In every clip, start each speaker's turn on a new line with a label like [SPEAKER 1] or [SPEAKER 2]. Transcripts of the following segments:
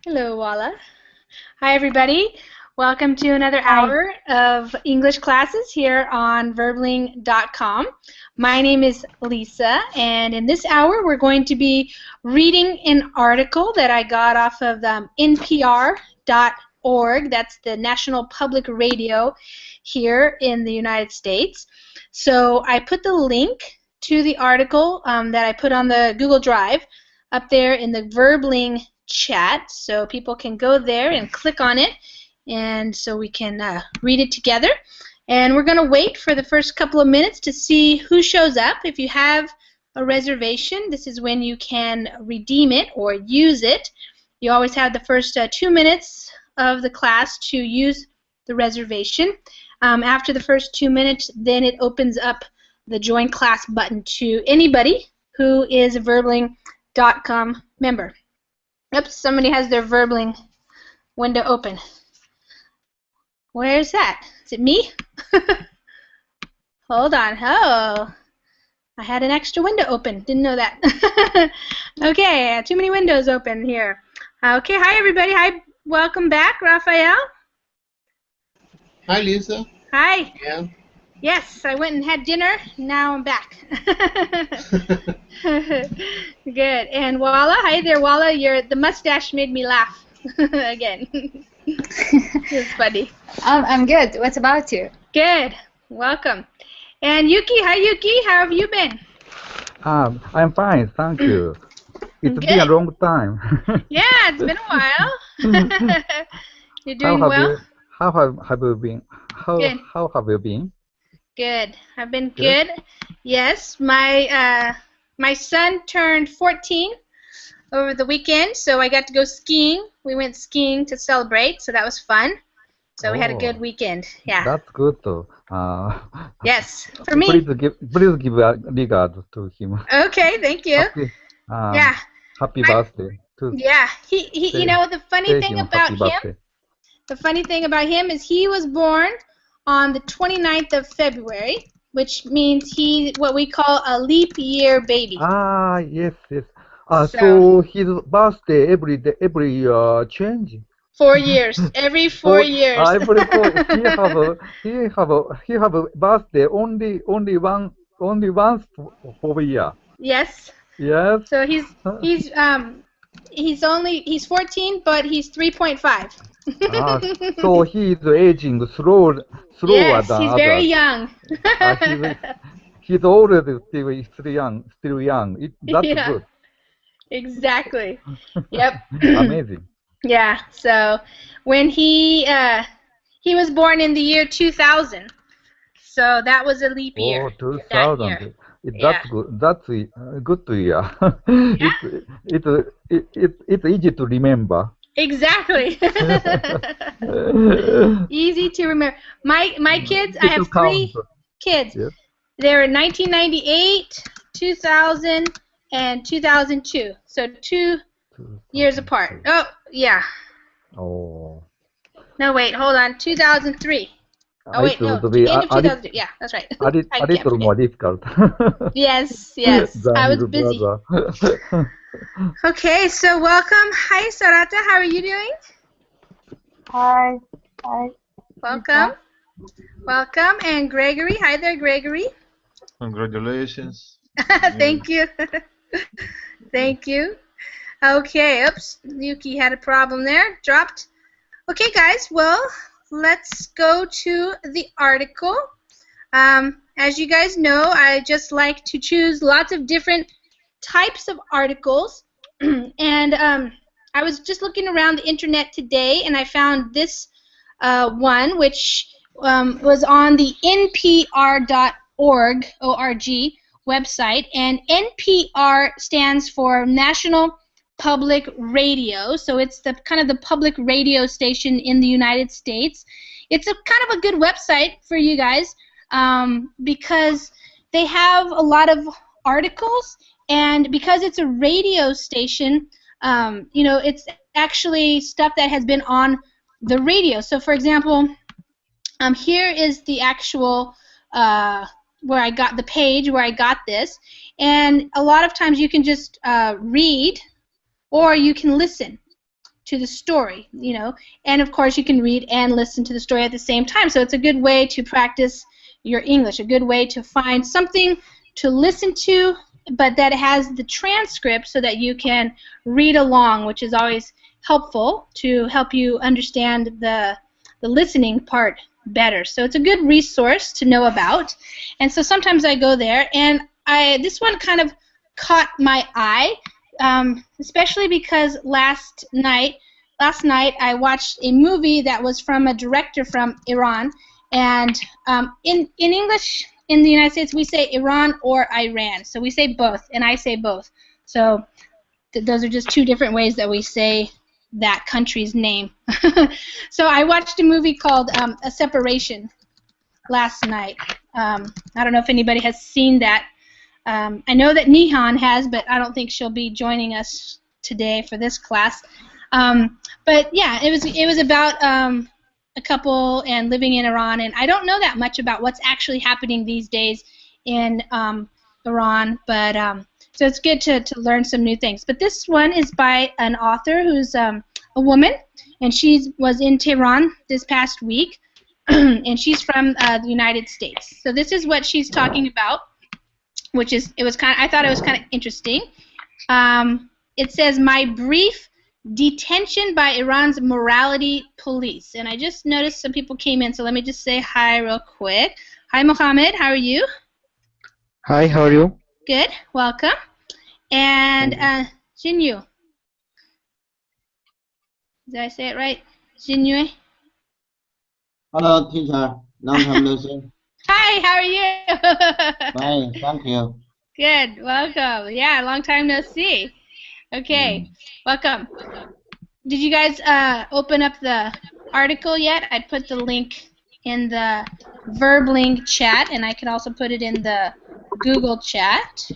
[SPEAKER 1] Hello, Walla. Hi, everybody. Welcome to another hour of English classes here on verbling.com. My name is Lisa, and in this hour we're going to be reading an article that I got off of NPR.org. That's the National Public Radio here in the United States. So I put the link to the article that I put on the Google Drive up there in the Verbling chat, so people can go there and click on it, and so we can read it together. And we're going to wait for the first couple of minutes to see who shows up. If you have a reservation, this is when you can redeem it or use it. You always have the first 2 minutes of the class to use the reservation. After the first 2 minutes, then it opens up the Join Class button to anybody who is a verbling.com member. Oops, somebody has their Verbling window open. Where's that? Is it me? Hold on. Oh, I had an extra window open. Didn't know that. Okay, too many windows open here. Okay, hi everybody. Hi, welcome back, Raphael.
[SPEAKER 2] Hi, Lisa.
[SPEAKER 1] Hi.
[SPEAKER 2] Yeah.
[SPEAKER 1] Yes, I went and had dinner. Now I'm back. Good. And Walla, hi there, Walla. The mustache made me laugh again. It's funny.
[SPEAKER 3] I'm good. What about you?
[SPEAKER 1] Good. Welcome. And Yuki, hi Yuki. How have you been?
[SPEAKER 4] I'm fine, thank you. It's been a long time.
[SPEAKER 1] Yeah, it's been a while. You're doing well?
[SPEAKER 4] How have you been? How have you been?
[SPEAKER 1] Good. I've been good. Yes, my son turned 14 over the weekend, so I got to go skiing. We went skiing to celebrate, so that was fun. So we had a good weekend. Yeah.
[SPEAKER 4] That's good too.
[SPEAKER 1] Yes, for me.
[SPEAKER 4] Please give regards to him.
[SPEAKER 1] Okay, thank you.
[SPEAKER 4] Yeah. Happy birthday.
[SPEAKER 1] Yeah. He you know, the funny thing about him. The funny thing about him is he was born on the 29th of February, which means he's what we call a leap year baby.
[SPEAKER 4] Yes. So his birthday every year change.
[SPEAKER 1] 4 years. Every 4 years.
[SPEAKER 4] Every 4. He have a birthday only once for a year.
[SPEAKER 1] Yes.
[SPEAKER 4] Yes.
[SPEAKER 1] So he's 14, but he's 3.5.
[SPEAKER 4] So he is aging slower
[SPEAKER 1] yes,
[SPEAKER 4] than
[SPEAKER 1] he's
[SPEAKER 4] others.
[SPEAKER 1] very young.
[SPEAKER 4] He's already still young. That's good.
[SPEAKER 1] Exactly. Yep.
[SPEAKER 4] Amazing.
[SPEAKER 1] Yeah. So when he was born in the year 2000, so that was a leap year.
[SPEAKER 4] Oh, 2000. That's good. That's good to hear. It's easy to remember.
[SPEAKER 1] Exactly. Easy to remember. My kids, I have 3 kids.
[SPEAKER 4] Yes.
[SPEAKER 1] They're 1998, 2000, and 2002. So 2 years apart. Oh, yeah.
[SPEAKER 4] Oh.
[SPEAKER 1] No, wait, hold on. 2003. Oh, wait, no. The end of 2002. Yeah, that's right.
[SPEAKER 4] A little more difficult.
[SPEAKER 1] Yes. I was busy. Okay, so welcome. Hi, Sarata. How are you doing?
[SPEAKER 3] Hi.
[SPEAKER 1] Welcome. Welcome. And Gregory. Hi there, Gregory.
[SPEAKER 2] Congratulations.
[SPEAKER 1] Thank you. Thank you. Okay, oops. Yuki had a problem there. Dropped. Okay, guys. Well, let's go to the article. As you guys know, I just like to choose lots of different types of articles. And I was just looking around the internet today, and I found this one, which was on the NPR.org website, and NPR stands for National Public Radio, so it's the kind of the public radio station in the United States. It's a kind of a good website for you guys because they have a lot of articles, and because it's a radio station, you know, it's actually stuff that has been on the radio. So, for example, here is the actual where I got the page where I got this, and a lot of times you can just read or you can listen. to the story, you know, and of course you can read and listen to the story at the same time. So it's a good way to practice your English, a good way to find something to listen to, but that has the transcript so that you can read along, which is always helpful to help you understand the listening part better. So it's a good resource to know about. And so sometimes I go there, and this one kind of caught my eye, especially because last night I watched a movie that was from a director from Iran, and in English in the United States we say Iran or Iran, so we say both, and I say both. So those are just two different ways that we say that country's name. So I watched a movie called A Separation last night. I don't know if anybody has seen that. I know that Nihan has, but I don't think she'll be joining us today for this class. But yeah, it was about a couple and living in Iran, and I don't know that much about what's actually happening these days in Iran, but so it's good to learn some new things. But this one is by an author who's a woman, and she was in Tehran this past week, and she's from the United States. So this is what she's talking about, which is I thought it was kind of interesting. It says, "My brief detention by Iran's morality police." And I just noticed some people came in, so let me just say hi real quick. Hi, Mohammed. How are you?
[SPEAKER 5] Hi, how are you?
[SPEAKER 1] Good. Welcome. And Jinyu. Did I say it right? Jinyu?
[SPEAKER 6] Hello, teacher. Long time no see.
[SPEAKER 1] Hi, how are you?
[SPEAKER 6] Fine, thank you.
[SPEAKER 1] Good. Welcome. Yeah, long time no see. Okay. Welcome. Did you guys open up the article yet? I put the link in the Verbling chat, and I can also put it in the Google chat.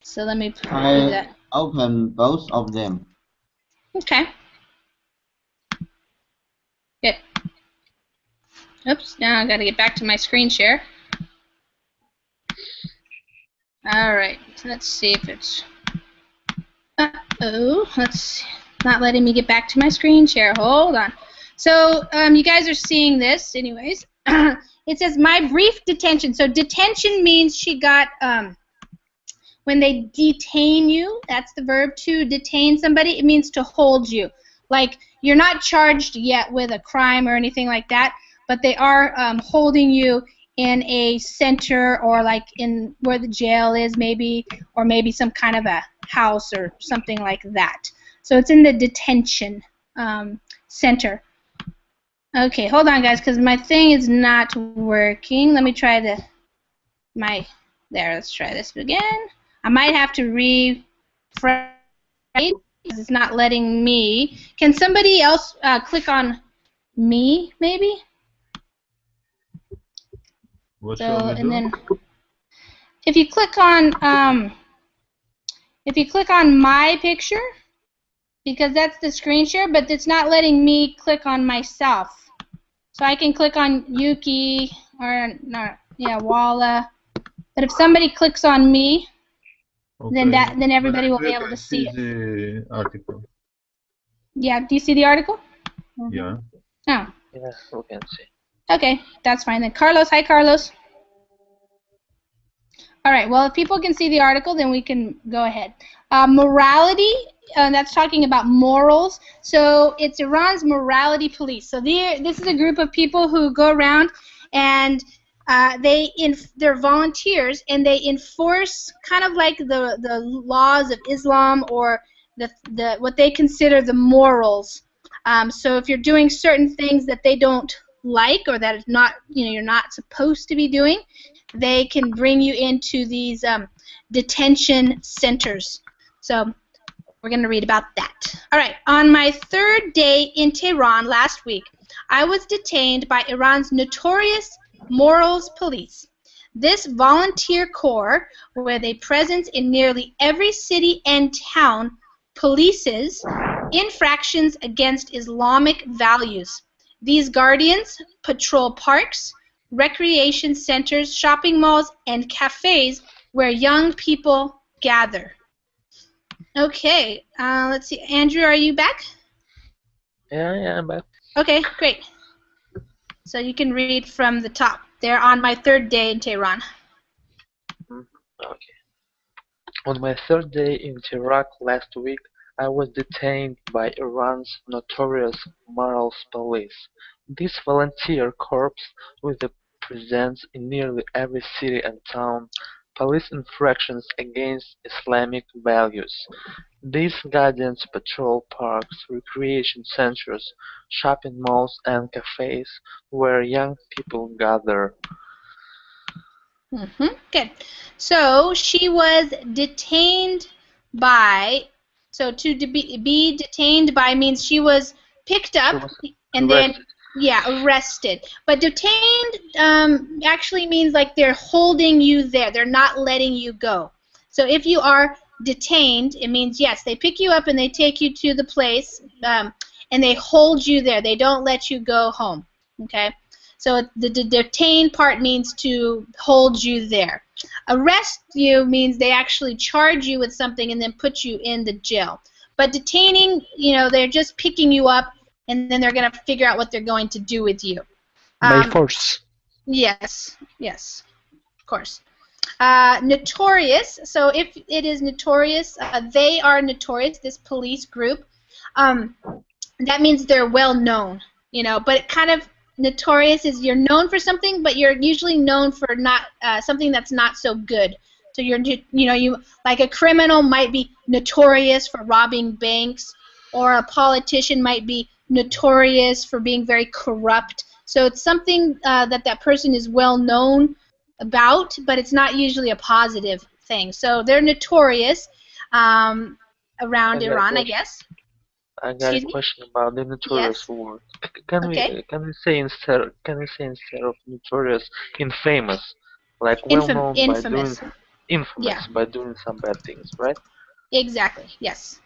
[SPEAKER 1] So let me do that.
[SPEAKER 6] I open both of them.
[SPEAKER 1] Okay. Good. Oops, now I got to get back to my screen share. All right, so let's see if it's... let's not letting me get back to my screen share. Hold on. So you guys are seeing this anyways. It says, "My brief detention." So detention means she got, when they detain you, that's the verb, to detain somebody. It means to hold you. Like, you're not charged yet with a crime or anything like that, but they are holding you in a center, or like in where the jail is maybe, or maybe some kind of a house or something like that. So it's in the detention center. Okay, hold on guys, because my thing is not working. Let me try there, let's try this again. I might have to refresh because it's not letting me. Can somebody else click on me, maybe?
[SPEAKER 2] What
[SPEAKER 1] So,
[SPEAKER 2] shall we
[SPEAKER 1] and
[SPEAKER 2] do?
[SPEAKER 1] then if you click on my picture, because that's the screen share, but it's not letting me click on myself. So I can click on Yuki or Walla, but if somebody clicks on me,
[SPEAKER 2] Okay.
[SPEAKER 1] then everybody will
[SPEAKER 2] But
[SPEAKER 1] be able to see it.
[SPEAKER 2] the article.
[SPEAKER 1] Yeah, do you see the article?
[SPEAKER 2] Yeah.
[SPEAKER 1] Oh.
[SPEAKER 5] Yes, we can see.
[SPEAKER 1] Okay, that's fine then. Carlos, hi Carlos. All right, well, if people can see the article, then we can go ahead. Morality, that's talking about morals. So it's Iran's morality police. So this is a group of people who go around and they're volunteers, and they enforce kind of like the laws of Islam, or what they consider the morals. So if you're doing certain things that they don't like, or that is not, you're not supposed to be doing, they can bring you into these detention centers. So we're going to read about that. All right. On my third day in Tehran last week, I was detained by Iran's notorious morals police. This volunteer corps, with a presence in nearly every city and town, polices infractions against Islamic values. These guardians patrol parks, recreation centers, shopping malls, and cafes where young people gather. Okay, let's see. Andrew, are you back?
[SPEAKER 5] Yeah, I'm back.
[SPEAKER 1] Okay, great. So you can read from the top. They're on my third day in Tehran.
[SPEAKER 5] Okay. On my third day in Iraq last week, I was detained by Iran's notorious morals police. This volunteer corps, with a presence in nearly every city and town, police infractions against Islamic values. These guardians patrol parks, recreation centers, shopping malls and cafes where young people gather.
[SPEAKER 1] Good. So she was detained by. So to be detained by means she was picked
[SPEAKER 5] She
[SPEAKER 1] up
[SPEAKER 5] was
[SPEAKER 1] and
[SPEAKER 5] arrested.
[SPEAKER 1] then arrested. But detained actually means like they're holding you there. They're not letting you go. So if you are detained, it means yes, they pick you up and they take you to the place and they hold you there. They don't let you go home. Okay. So the detain part means to hold you there. Arrest you means they actually charge you with something and then put you in the jail. But detaining, they're just picking you up and then they're going to figure out what they're going to do with you.
[SPEAKER 5] By force.
[SPEAKER 1] Yes, of course. Notorious. So if it is notorious, they are notorious, this police group. That means they're well known, but it kind of notorious is you're known for something, but you're usually known for not something that's not so good. So you like a criminal might be notorious for robbing banks, or a politician might be notorious for being very corrupt. So it's something that person is well known about, but it's not usually a positive thing. So they're notorious around Iran, I guess.
[SPEAKER 5] I got a question about the notorious word. Can we say instead of notorious, infamous, like well known
[SPEAKER 1] infamous.
[SPEAKER 5] by doing some bad things, right?
[SPEAKER 1] Exactly. Yes.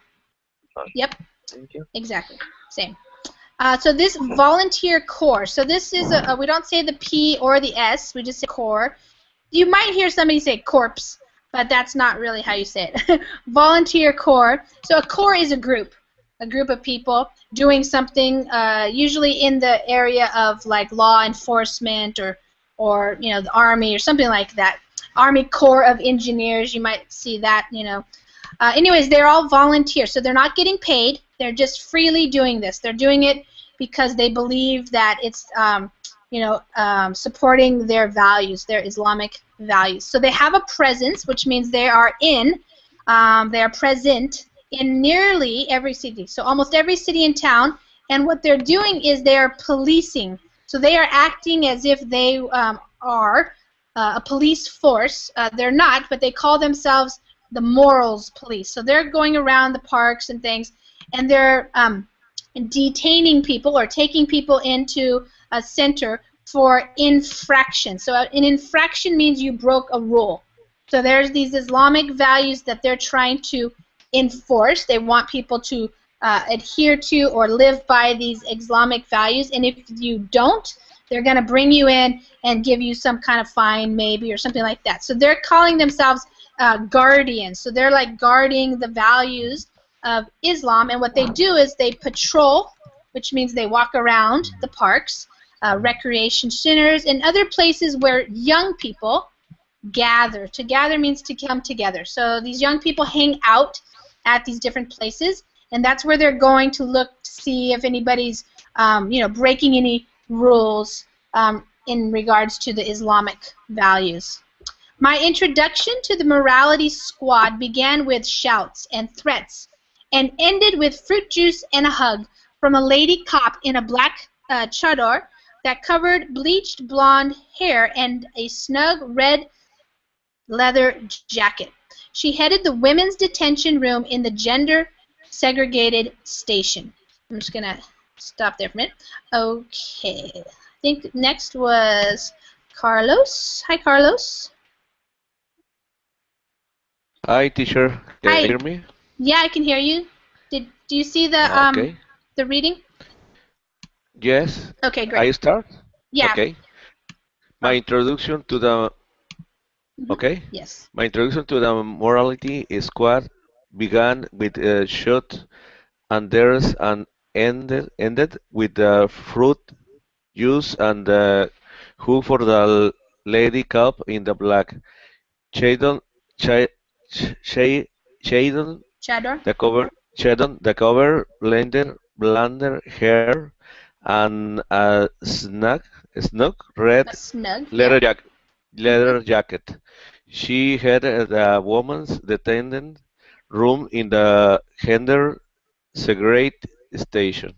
[SPEAKER 5] Okay.
[SPEAKER 1] Yep.
[SPEAKER 5] Thank you.
[SPEAKER 1] Exactly. Same. So this volunteer corps. So this is we don't say the P or the S. We just say corps. You might hear somebody say corpse, but that's not really how you say it. Volunteer corps. So a corps is a group of people doing something, usually in the area of like law enforcement or the Army or something like that. Army Corps of Engineers, you might see that, Anyways, they're all volunteers, so they're not getting paid. They're just freely doing this. They're doing it because they believe that it's supporting their values, their Islamic values. So they have a presence, which means they are present in nearly every city, so almost every city in town, and what they're doing is they are policing. So they are acting as if they are a police force. They're not, but they call themselves the morals police. So they're going around the parks and things, and they're detaining people or taking people into a center for infraction. So an infraction means you broke a rule. So there's these Islamic values that they're trying to enforce. They want people to adhere to or live by these Islamic values, and if you don't, they're going to bring you in and give you some kind of fine maybe or something like that. So they're calling themselves guardians. So they're like guarding the values of Islam, and what they do is they patrol, which means they walk around the parks, recreation centers, and other places where young people gather. To gather means to come together. So these young people hang out at these different places, and that's where they're going to look to see if anybody's breaking any rules in regards to the Islamic values. My introduction to the morality squad began with shouts and threats and ended with fruit juice and a hug from a lady cop in a black chador that covered bleached blonde hair and a snug red leather jacket. She headed the women's detention room in the gender-segregated station. I'm just going to stop there for a minute. Okay. I think next was Carlos. Hi, Carlos.
[SPEAKER 7] Hi, teacher. Can
[SPEAKER 1] Hi.
[SPEAKER 7] you hear me?
[SPEAKER 1] Yeah, I can hear you. Do you see the the reading?
[SPEAKER 7] Yes.
[SPEAKER 1] Okay, great.
[SPEAKER 7] I start?
[SPEAKER 1] Yeah.
[SPEAKER 7] Okay. My introduction to the
[SPEAKER 1] Yes.
[SPEAKER 7] My introduction to the morality squad began with a shot and there's an ended with the fruit juice and the hook for the lady cup in the black. Shadon, Shadon,
[SPEAKER 1] Chador.
[SPEAKER 7] the cover, blender hair, and a snug red
[SPEAKER 1] A snug.
[SPEAKER 7] leather,
[SPEAKER 1] Yeah.
[SPEAKER 7] leather jacket. She had the woman's detained room in the gender segregated station.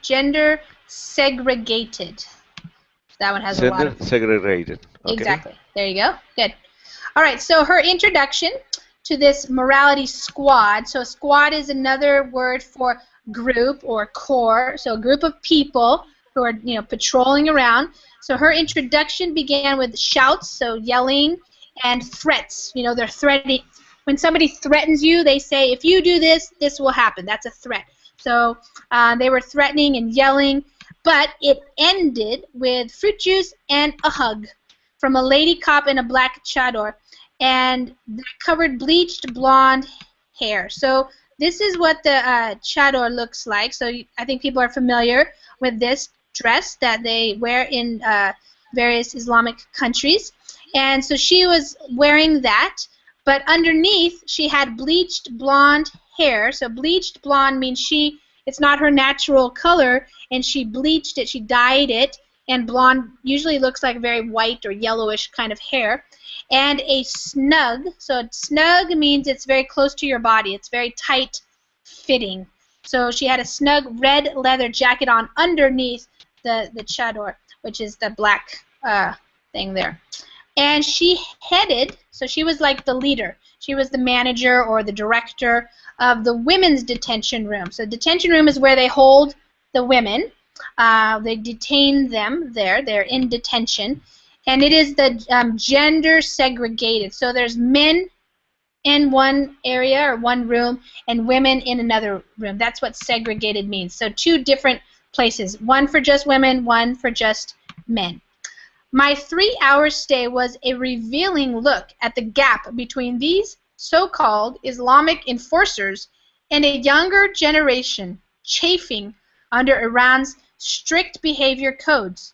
[SPEAKER 1] Gender segregated. That one has a lot
[SPEAKER 7] Gender
[SPEAKER 1] of...
[SPEAKER 7] segregated. Okay.
[SPEAKER 1] Exactly. There you go. Good. All right, so her introduction to this morality squad. So squad is another word for group or corps. So a group of people who are, patrolling around. So her introduction began with shouts, so yelling, and threats. They're threatening. When somebody threatens you, they say, if you do this, this will happen. That's a threat. So they were threatening and yelling, but it ended with fruit juice and a hug from a lady cop in a black chador, and that covered bleached blonde hair. So this is what the chador looks like. So I think people are familiar with this dress that they wear in various Islamic countries. And so she was wearing that, but underneath she had bleached blonde hair. So bleached blonde means it's not her natural color, and she bleached it, she dyed it, and blonde usually looks like very white or yellowish kind of hair. And a snug, so snug means it's very close to your body, it's very tight fitting. So she had a snug red leather jacket on underneath the chador, which is the black thing there. And she headed, so she was like the leader. She was the manager or the director of the women's detention room. So detention room is where they hold the women. They detain them there. They're in detention. And it is the gender segregated. So there's men in one area or one room and women in another room. That's what segregated means. So two different places. One for just women, one for just men. My 3-hour stay was a revealing look at the gap between these so-called Islamic enforcers and a younger generation chafing under Iran's strict behavior codes.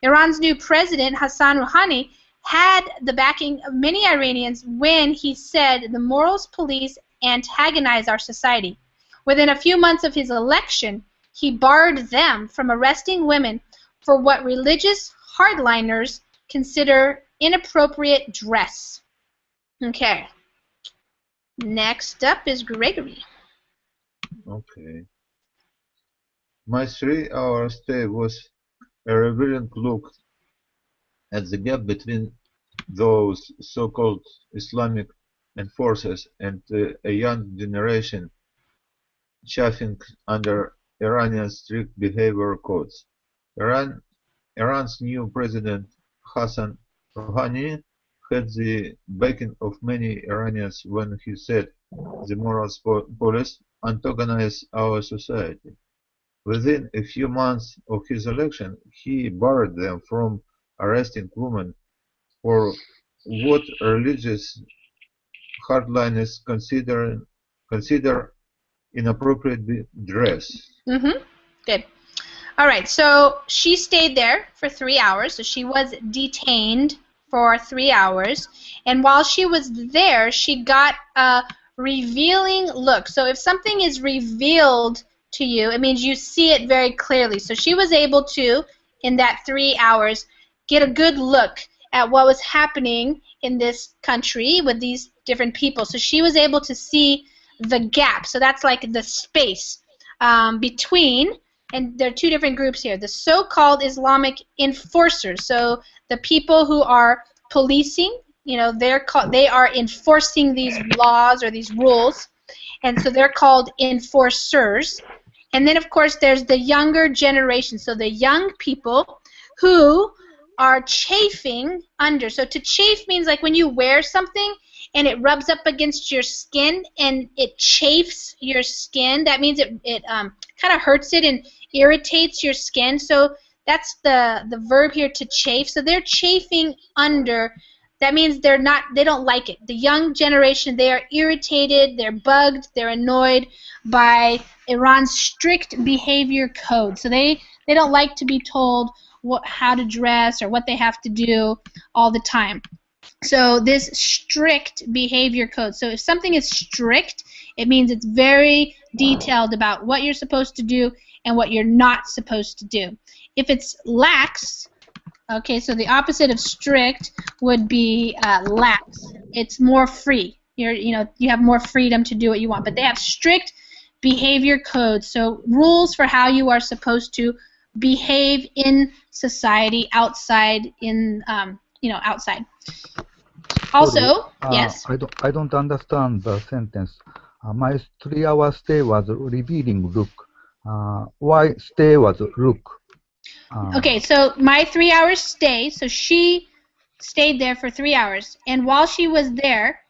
[SPEAKER 1] Iran's new president, Hassan Rouhani, had the backing of many Iranians when he said the morals police antagonize our society. Within a few months of his election, he barred them from arresting women for what religious hardliners consider inappropriate dress. Okay. Next up is Gregory.
[SPEAKER 2] Okay. My 3-hour stay was a revealing look at the gap between those so-called Islamic enforcers and a young generation chafing under Iranian strict behavior codes. Iran's new president, Hassan Rouhani, had the backing of many Iranians when he said the morals police antagonize our society. Within a few months of his election, he barred them from arresting women for what religious hardliners consider inappropriate dress.
[SPEAKER 1] Good. All right, so she stayed there for 3 hours, so she was detained for 3 hours, and while she was there, she got a revealing look. So if something is revealed to you, it means you see it very clearly. So she was able to, in that 3 hours, get a good look at what was happening in this country with these different people. So she was able to see the gap. So that's like the space between, and there are two different groups here, the so-called Islamic enforcers. So the people who are policing, they are enforcing these laws or these rules, and so they're called enforcers. And then, of course, there's the younger generation, so the young people who are chafing under. So to chafe means like when you wear something and it rubs up against your skin and it chafes your skin. That means it kind of hurts it and irritates your skin. So that's the verb here, to chafe. So they're chafing under. That means they don't like it. The young generation, they are irritated, they're bugged, they're annoyed by Iran's strict behavior code. So they don't like to be told how to dress or what they have to do all the time. So this strict behavior code. So if something is strict, it means it's very detailed about what you're supposed to do and what you're not supposed to do. If it's lax, okay, so the opposite of strict would be lax. It's more free. You have more freedom to do what you want. But they have strict behavior codes, so rules for how you are supposed to behave in society, outside, outside. Also, yes.
[SPEAKER 4] I don't understand the sentence. My 3-hour stay was revealing look. Why stay was look?
[SPEAKER 1] Okay, so my 3-hour stay, so she stayed there for 3 hours, and while she was there,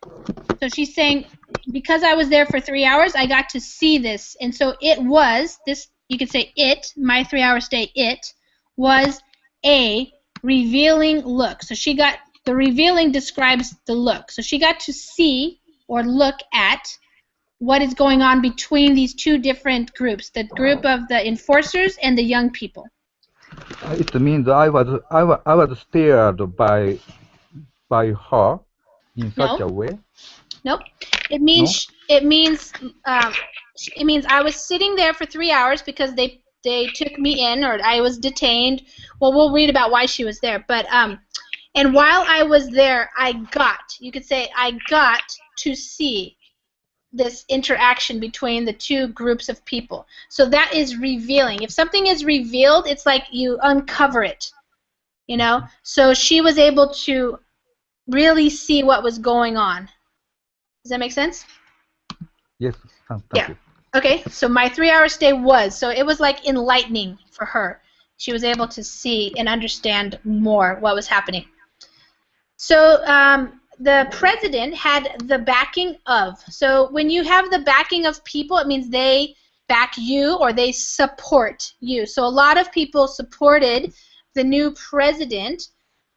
[SPEAKER 1] so she's saying, because I was there for 3 hours, I got to see this, and so it was, this, you could say it, my 3-hour stay, it was a revealing look. So she got, the revealing describes the look. So she got to see or look at what is going on between these two different groups, the group of the enforcers and the young people.
[SPEAKER 4] It means I was stared by her in such a way.
[SPEAKER 1] Nope. It means I was sitting there for 3 hours because they took me in, or I was detained. Well, we'll read about why she was there. But and while I was there, you could say I got to see this interaction between the two groups of people. So that is revealing. If something is revealed, it's like you uncover it, you know? So she was able to really see what was going on. Does that make sense?
[SPEAKER 4] Yes. Thank you.
[SPEAKER 1] Okay, so my 3-hour stay was, so it was like enlightening for her. She was able to see and understand more what was happening. So the president had the backing of. So when you have the backing of people, it means they back you or they support you. So a lot of people supported the new president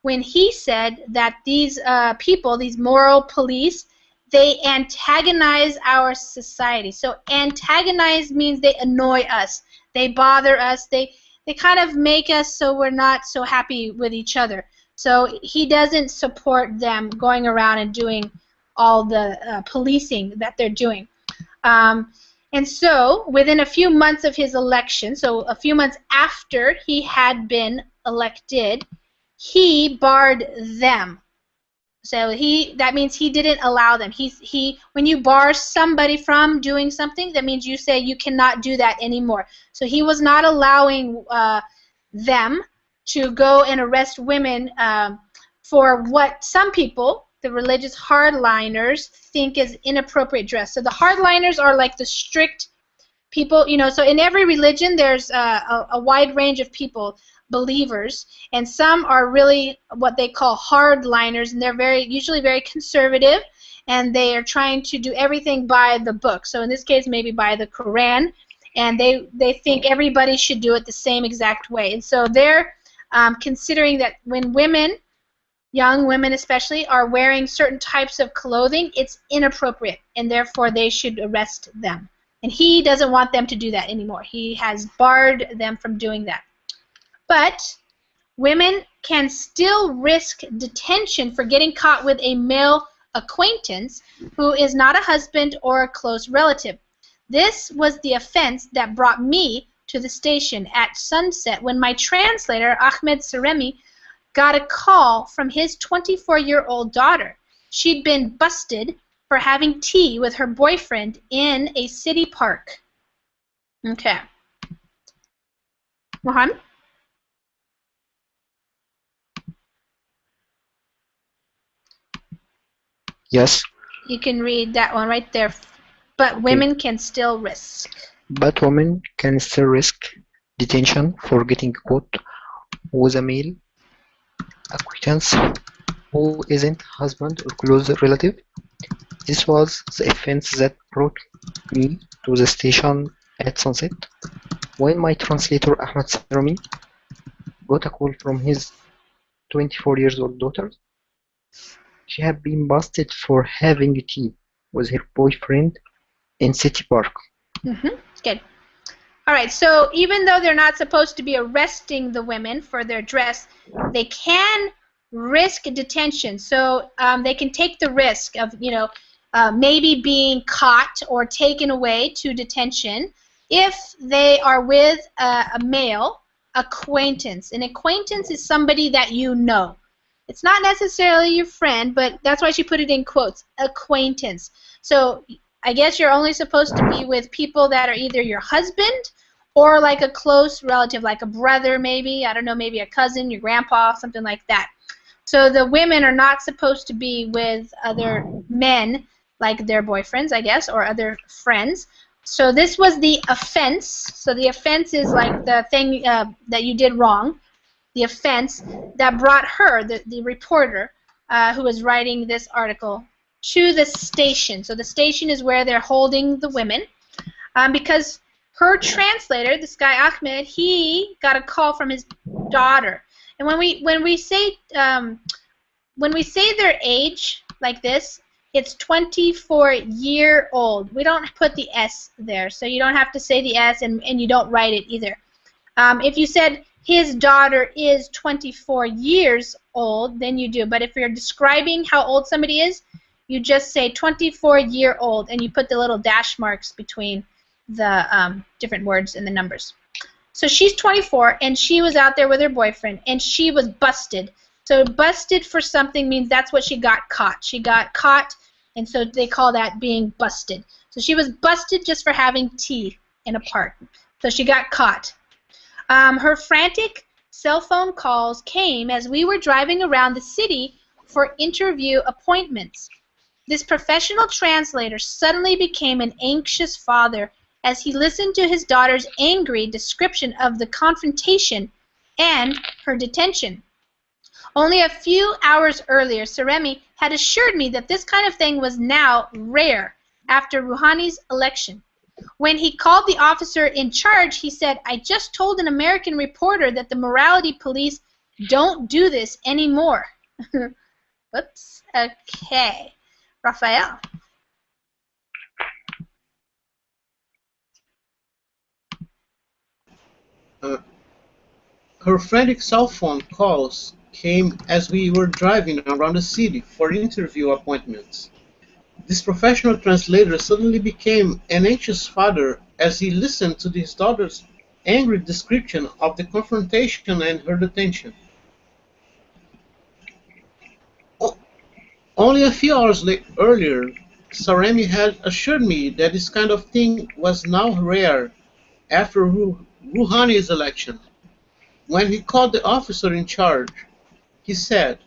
[SPEAKER 1] when he said that these people, these moral police, they antagonize our society. So antagonize means they annoy us, they bother us, they kind of make us so we're not so happy with each other. So he doesn't support them going around and doing all the policing that they're doing. And so within a few months of his election, so a few months after he had been elected, he barred them. So that means he didn't allow them. When you bar somebody from doing something, that means you say you cannot do that anymore. So he was not allowing them to go and arrest women for what some people, the religious hardliners, think is inappropriate dress. So the hardliners are like the strict people, so in every religion there's a wide range of people, believers, and some are really what they call hardliners, and they're usually very conservative, and they are trying to do everything by the book. So in this case, maybe by the Quran, and they think everybody should do it the same exact way. And so they're considering that when women, young women especially, are wearing certain types of clothing, it's inappropriate, and therefore they should arrest them. And he doesn't want them to do that anymore. He has barred them from doing that. But women can still risk detention for getting caught with a male acquaintance who is not a husband or a close relative. This was the offense that brought me to the station at sunset when my translator, Ahmed Saremi, got a call from his 24-year-old daughter. She'd been busted for having tea with her boyfriend in a city park. Okay. Mohammed?
[SPEAKER 8] Yes.
[SPEAKER 1] You can read that one right there. But
[SPEAKER 8] Okay.
[SPEAKER 1] women can still risk.
[SPEAKER 8] But women can still risk detention for getting caught with a male acquaintance who isn't husband or close relative. This was the offense that brought me to the station at sunset when my translator Ahmed Sarami got a call from his 24-year-old daughter. She had been busted for having tea with her boyfriend in City Park.
[SPEAKER 1] Good. All right, so even though they're not supposed to be arresting the women for their dress, they can risk detention. So they can take the risk of, maybe being caught or taken away to detention if they are with a male acquaintance. An acquaintance is somebody that you know. It's not necessarily your friend, but that's why she put it in quotes, acquaintance. So I guess you're only supposed to be with people that are either your husband or like a close relative, like a brother maybe, I don't know, maybe a cousin, your grandpa, something like that. So the women are not supposed to be with other men, like their boyfriends, I guess, or other friends. So this was the offense. So the offense is like the thing that you did wrong. The offense that brought her, the reporter who was writing this article, to the station. So the station is where they're holding the women, because her translator, this guy Ahmed, he got a call from his daughter. And when we say their age like this, it's 24-year-old. We don't put the S there, so you don't have to say the S, and you don't write it either. If you said his daughter is 24 years old, then you do. But if you're describing how old somebody is, you just say 24-year-old, and you put the little dash marks between the different words and the numbers. So she's 24, and she was out there with her boyfriend, and she was busted. So busted for something means that's what she got caught. She got caught, and so they call that being busted. So she was busted just for having tea in a park. So she got caught. Her frantic cell phone calls came as we were driving around the city for interview appointments. This professional translator suddenly became an anxious father as he listened to his daughter's angry description of the confrontation and her detention. Only a few hours earlier, Saremi had assured me that this kind of thing was now rare after Rouhani's election. When he called the officer in charge, he said, "I just told an American reporter that the morality police don't do this anymore." Whoops. Okay. Raphael.
[SPEAKER 6] Her frantic cell phone calls came as we were driving around the city for interview appointments. This professional translator suddenly became an anxious father as he listened to his daughter's angry description of the confrontation and her detention. Only a few hours earlier, Saremi had assured me that this kind of thing was now rare after Rouhani's election. When he called the officer in charge, he said,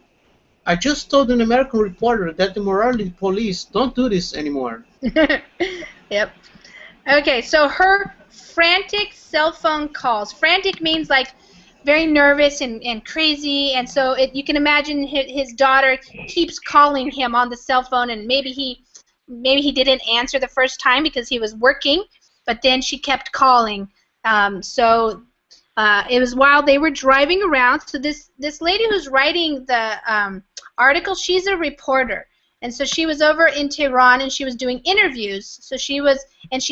[SPEAKER 6] "I just told an American reporter that the morality police don't do this anymore."
[SPEAKER 1] Yep. Okay, so her frantic cell phone calls. Frantic means like very nervous and crazy, and so you can imagine his daughter keeps calling him on the cell phone, and maybe he didn't answer the first time because he was working, but then she kept calling. It was while they were driving around. So this lady who's writing the article, she's a reporter, and so she was over in Tehran and she was doing interviews. So she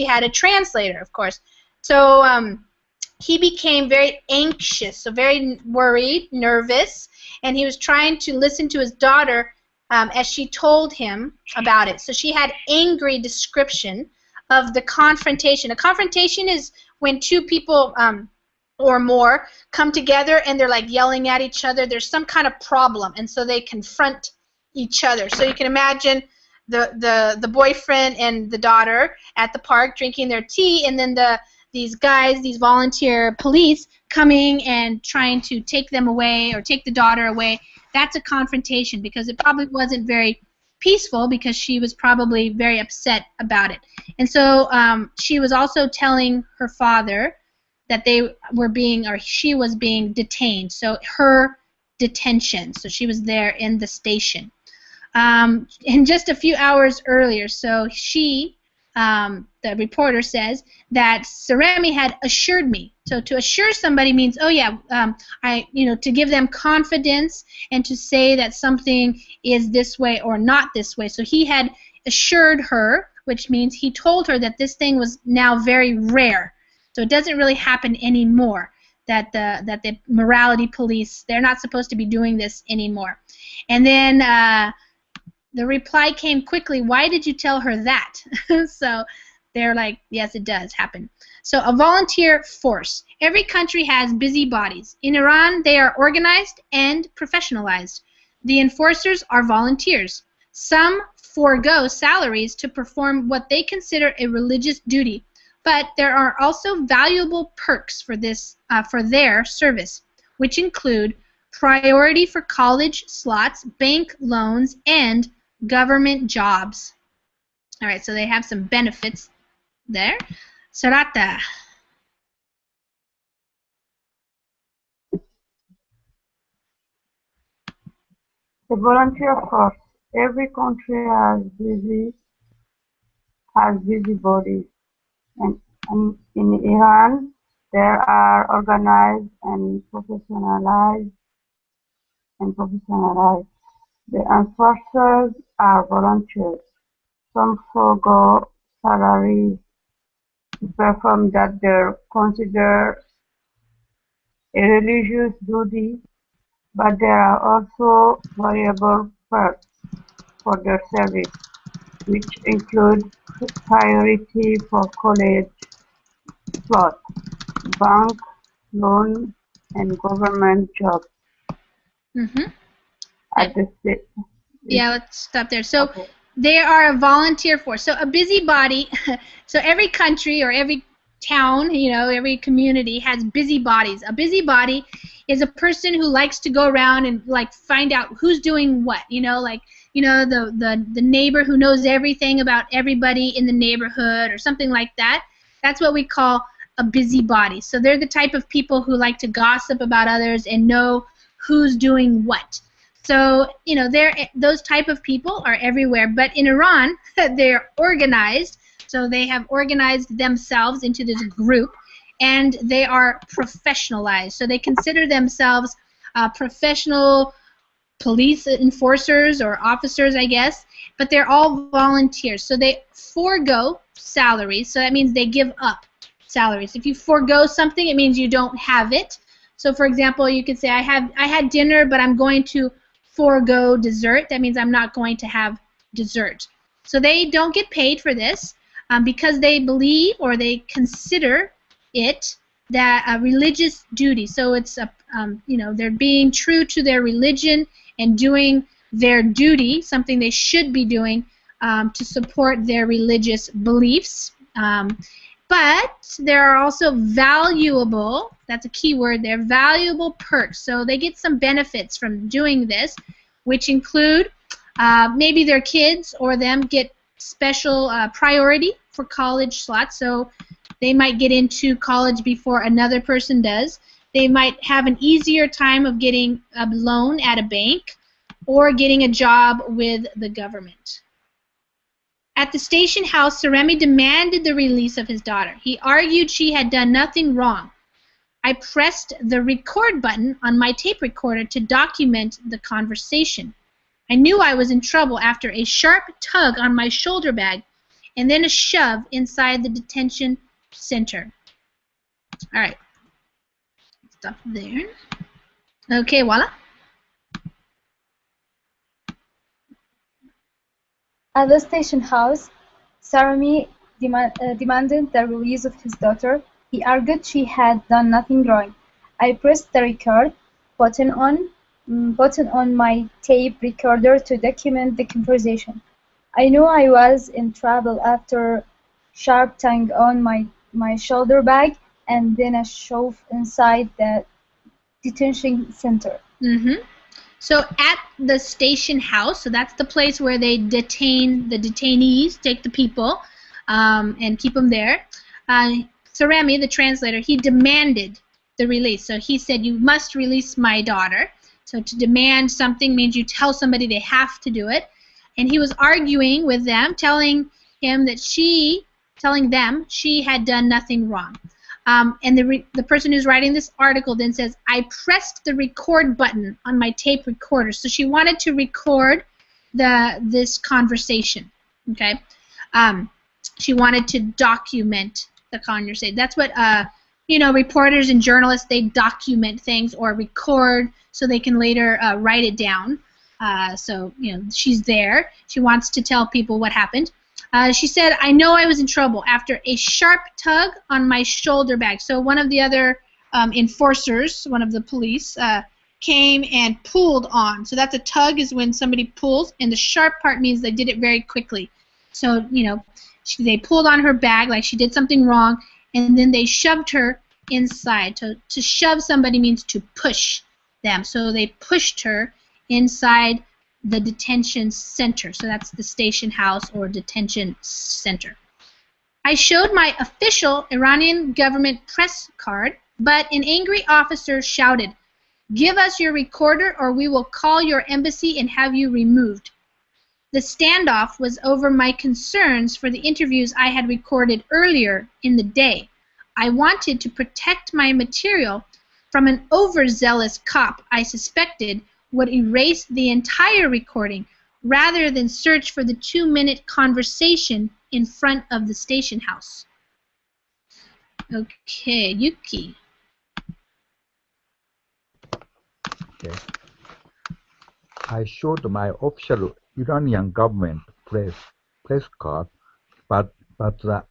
[SPEAKER 1] had a translator, of course. So he became very anxious, so very worried, nervous, and he was trying to listen to his daughter as she told him about it. So she had angry description of the confrontation. A confrontation is when two people or more come together and they're like yelling at each other. There's some kind of problem, and so they confront each other. So you can imagine the boyfriend and the daughter at the park drinking their tea, and then these guys, these volunteer police, coming and trying to take them away or take the daughter away. That's a confrontation because it probably wasn't very peaceful because she was probably very upset about it. And so she was also telling her father that she was being detained. So her detention. So she was there in the station. And just a few hours earlier, so she, the reporter says that Saremi had assured me. So to assure somebody means, oh yeah, to give them confidence and to say that something is this way or not this way. So he had assured her, which means he told her that this thing was now very rare. So it doesn't really happen anymore that the morality police, they're not supposed to be doing this anymore. And then the reply came quickly, why did you tell her that? So they're like, yes, it does happen. So a volunteer force. Every country has busybodies. In Iran, they are organized and professionalized. The enforcers are volunteers. Some forego salaries to perform what they consider a religious duty, but there are also valuable perks for this for their service, which include priority for college slots, bank loans, and government jobs. All right, so they have some benefits there. Sarata.
[SPEAKER 3] The volunteer force. Every country has busybodies, and in Iran, they are organized and professionalized. The enforcers are volunteers. Some forego salaries to perform that they consider a religious duty, but there are also variable perks for their service, which include priority for college slots, bank loan, and government jobs. At the state.
[SPEAKER 1] Yeah, let's stop there. So
[SPEAKER 3] Okay.
[SPEAKER 1] they are a volunteer force. So a busybody, so every country or every town, you know, every community has busybodies. A busybody is a person who likes to go around and like find out who's doing what, you know, like, you know, the neighbor who knows everything about everybody in the neighborhood or something like that. That's what we call a busybody. So they're the type of people who like to gossip about others and know who's doing what. So, you know, those type of people are everywhere. But in Iran, they're organized. So they have organized themselves into this group, and they are professionalized. So they consider themselves professional police enforcers or officers, I guess, but they're all volunteers. So they forego salaries. So that means they give up salaries. If you forego something, it means you don't have it. So, for example, you could say, I had dinner, but I'm going to forego dessert. That means I'm not going to have dessert. So they don't get paid for this because they believe or they consider it that a religious duty. So it's a you know, they're being true to their religion and doing their duty, something they should be doing to support their religious beliefs. But there are also valuable, that's a key word there, valuable perks. So they get some benefits from doing this, which include maybe their kids or them get special priority for college slots. So they might get into college before another person does. They might have an easier time of getting a loan at a bank or getting a job with the government. At the station house, Saremi demanded the release of his daughter. He argued she had done nothing wrong. I pressed the record button on my tape recorder to document the conversation. I knew I was in trouble after a sharp tug on my shoulder bag and then a shove inside the detention center. All right. Stop there. Okay, voila.
[SPEAKER 3] At the station house, Sarami demanded the release of his daughter. He argued she had done nothing wrong. I pressed the record button on my tape recorder to document the conversation. I knew I was in trouble after sharp tongue on my shoulder bag and then a shove inside the detention center.
[SPEAKER 1] So at the station house, so that's the place where they detain the detainees, take the people, and keep them there. Saremi, the translator, he demanded the release. So he said, you must release my daughter. So to demand something means you tell somebody they have to do it. And he was arguing with them, telling them she had done nothing wrong. And the person who's writing this article then says, I pressed the record button on my tape recorder. So she wanted to record this conversation. Okay, she wanted to document the conversation. That's what reporters and journalists, they document things or record so they can later write it down. So she's there. She wants to tell people what happened. She said, "I know I was in trouble after a sharp tug on my shoulder bag." So one of the other enforcers, one of the police, came and pulled on. So that's a tug, is when somebody pulls, and the sharp part means they did it very quickly. So they pulled on her bag like she did something wrong, and then they shoved her inside. To shove somebody means to push them. So they pushed her inside the detention center. So that's the station house or detention center. "I showed my official Iranian government press card, but an angry officer shouted, 'Give us your recorder or we will call your embassy and have you removed.' The standoff was over my concerns for the interviews I had recorded earlier in the day. I wanted to protect my material from an overzealous cop I suspected would erase the entire recording rather than search for the 2-minute conversation in front of the station house." Okay, Yuki.
[SPEAKER 4] Okay. I showed my official Iranian government press card, but an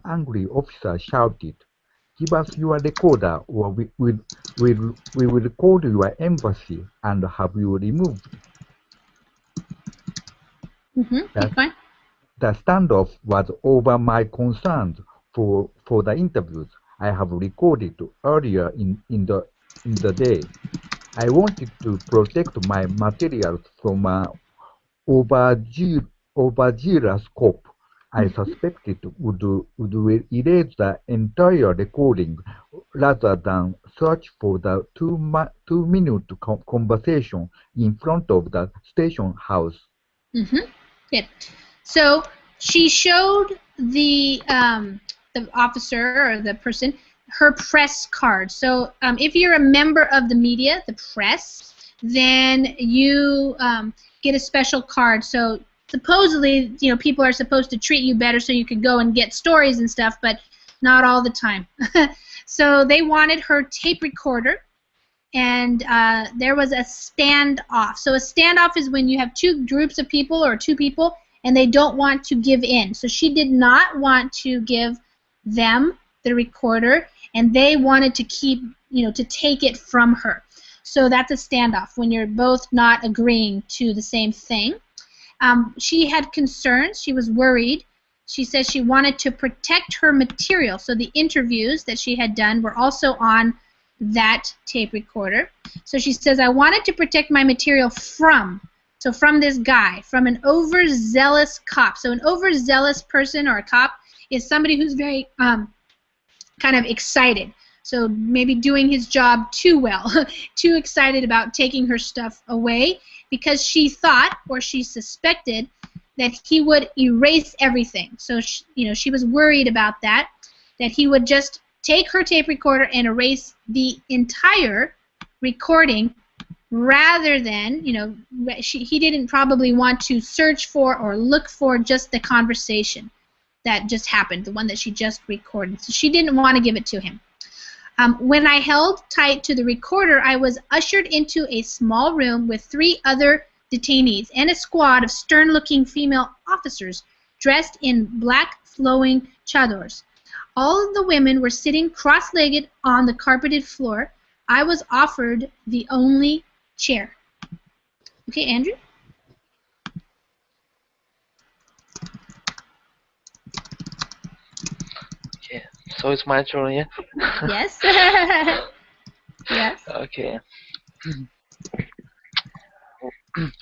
[SPEAKER 4] angry officer shouted, "Give us your recorder, or we will call your embassy and have you removed." The standoff was over my concerns for the interviews I have recorded earlier in the day. I wanted to protect my materials from an overzealous cop I suspected would erase the entire recording rather than search for the 2-minute conversation in front of the station house.
[SPEAKER 1] Good. So she showed the officer or the person her press card. So if you're a member of the media, the press, then you get a special card. So supposedly, people are supposed to treat you better so you could go and get stories and stuff, but not all the time. So they wanted her tape recorder, and there was a standoff. So a standoff is when you have two groups of people or two people, and they don't want to give in. So she did not want to give them the recorder, and they wanted to keep, to take it from her. So that's a standoff, when you're both not agreeing to the same thing. She had concerns. She was worried. She says she wanted to protect her material. So the interviews that she had done were also on that tape recorder. So she says, "I wanted to protect my material from this guy, from an overzealous cop." So an overzealous person or a cop is somebody who's very kind of excited. So maybe doing his job too well, too excited about taking her stuff away, because she thought, or she suspected, that he would erase everything. So she was worried about that he would just take her tape recorder and erase the entire recording, rather than, he didn't probably want to search for or look for just the conversation that just happened, the one that she just recorded. So she didn't want to give it to him. When I held tight to the recorder, I was ushered into a small room with 3 other detainees and a squad of stern-looking female officers dressed in black flowing chadors. All of the women were sitting cross-legged on the carpeted floor. I was offered the only chair. Okay, Andrew?
[SPEAKER 5] Okay, so it's my turn, yeah?
[SPEAKER 1] Yes. Yes.
[SPEAKER 5] Okay.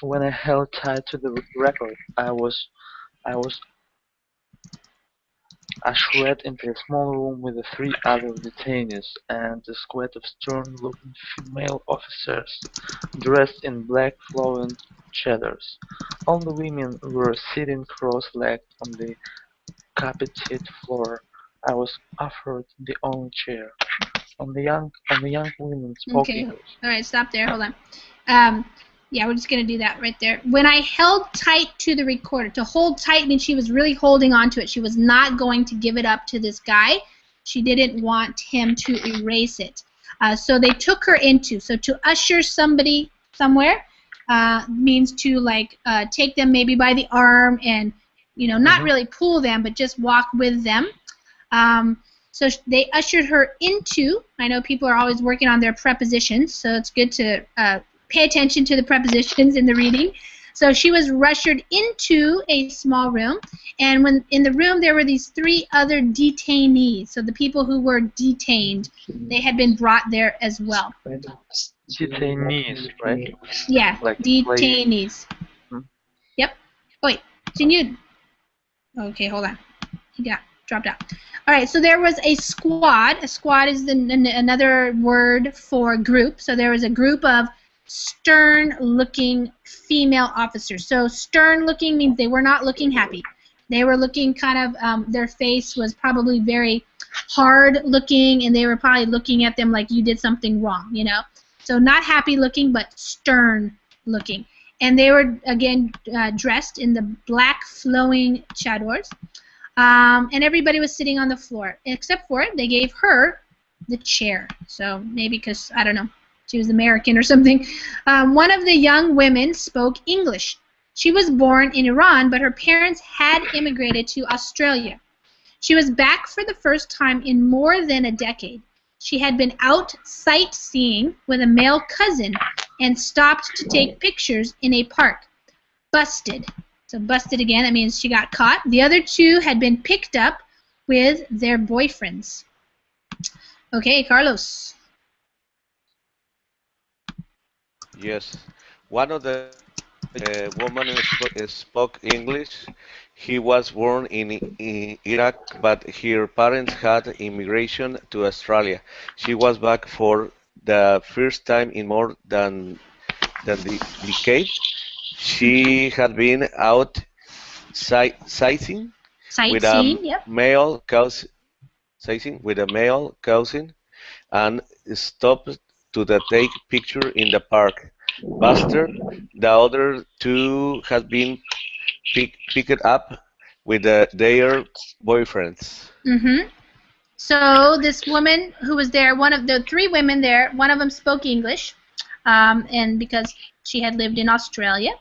[SPEAKER 5] When I held tight to the record, I was ushered into a small room with the 3 other detainees and a squad of stern-looking female officers dressed in black flowing chadors. All the women were sitting cross-legged on the carpeted floor. I was offered the only chair. On the young women spoke
[SPEAKER 1] Okay.
[SPEAKER 5] English.
[SPEAKER 1] All right, stop there. Hold on. Yeah, we're just going to do that right there. When I held tight to the recorder, to hold tight means she was really holding on to it. She was not going to give it up to this guy. She didn't want him to erase it. So they took her into. So to usher somebody somewhere means to like take them maybe by the arm and, you know, not really pull them, but just walk with them. So they ushered her into. I know people are always working on their prepositions, so it's good to pay attention to the prepositions in the reading. So she was ushered into a small room, and when in the room there were these 3 other detainees. So the people who were detained, they had been brought there as well.
[SPEAKER 5] Detainees, right?
[SPEAKER 1] Yeah,
[SPEAKER 5] Like
[SPEAKER 1] detainees.
[SPEAKER 5] Hmm?
[SPEAKER 1] Yep. Oh, wait, continued. Okay, hold on. He got dropped out. All right, so there was a squad. A squad is another word for group. So there was a group of stern-looking female officers. So stern-looking means they were not looking happy. They were looking kind of, their face was probably very hard-looking, and they were probably looking at them like you did something wrong, you know. So not happy-looking, but stern-looking. And they were, again, dressed in the black flowing chadors. And everybody was sitting on the floor, except for they gave her the chair. So maybe because, I don't know, she was American or something. One of the young women spoke English. She was born in Iran, but her parents had immigrated to Australia. She was back for the first time in more than a decade. She had been out sightseeing with a male cousin and stopped to take pictures in a park. Busted. So busted again, that means she got caught. The other 2 had been picked up with their boyfriends. Okay, Carlos.
[SPEAKER 7] Yes. One of the women spoke English. He was born in Iraq, but her parents had immigration to Australia. She was back for the first time in more than the decade. She had been out sightseeing with a
[SPEAKER 1] Yep.
[SPEAKER 7] male cousin, and stopped to take picture in the park. Buster, the other 2 had been picked up with their boyfriends.
[SPEAKER 1] So this woman who was there, one of the 3 women there, one of them spoke English, and because she had lived in Australia.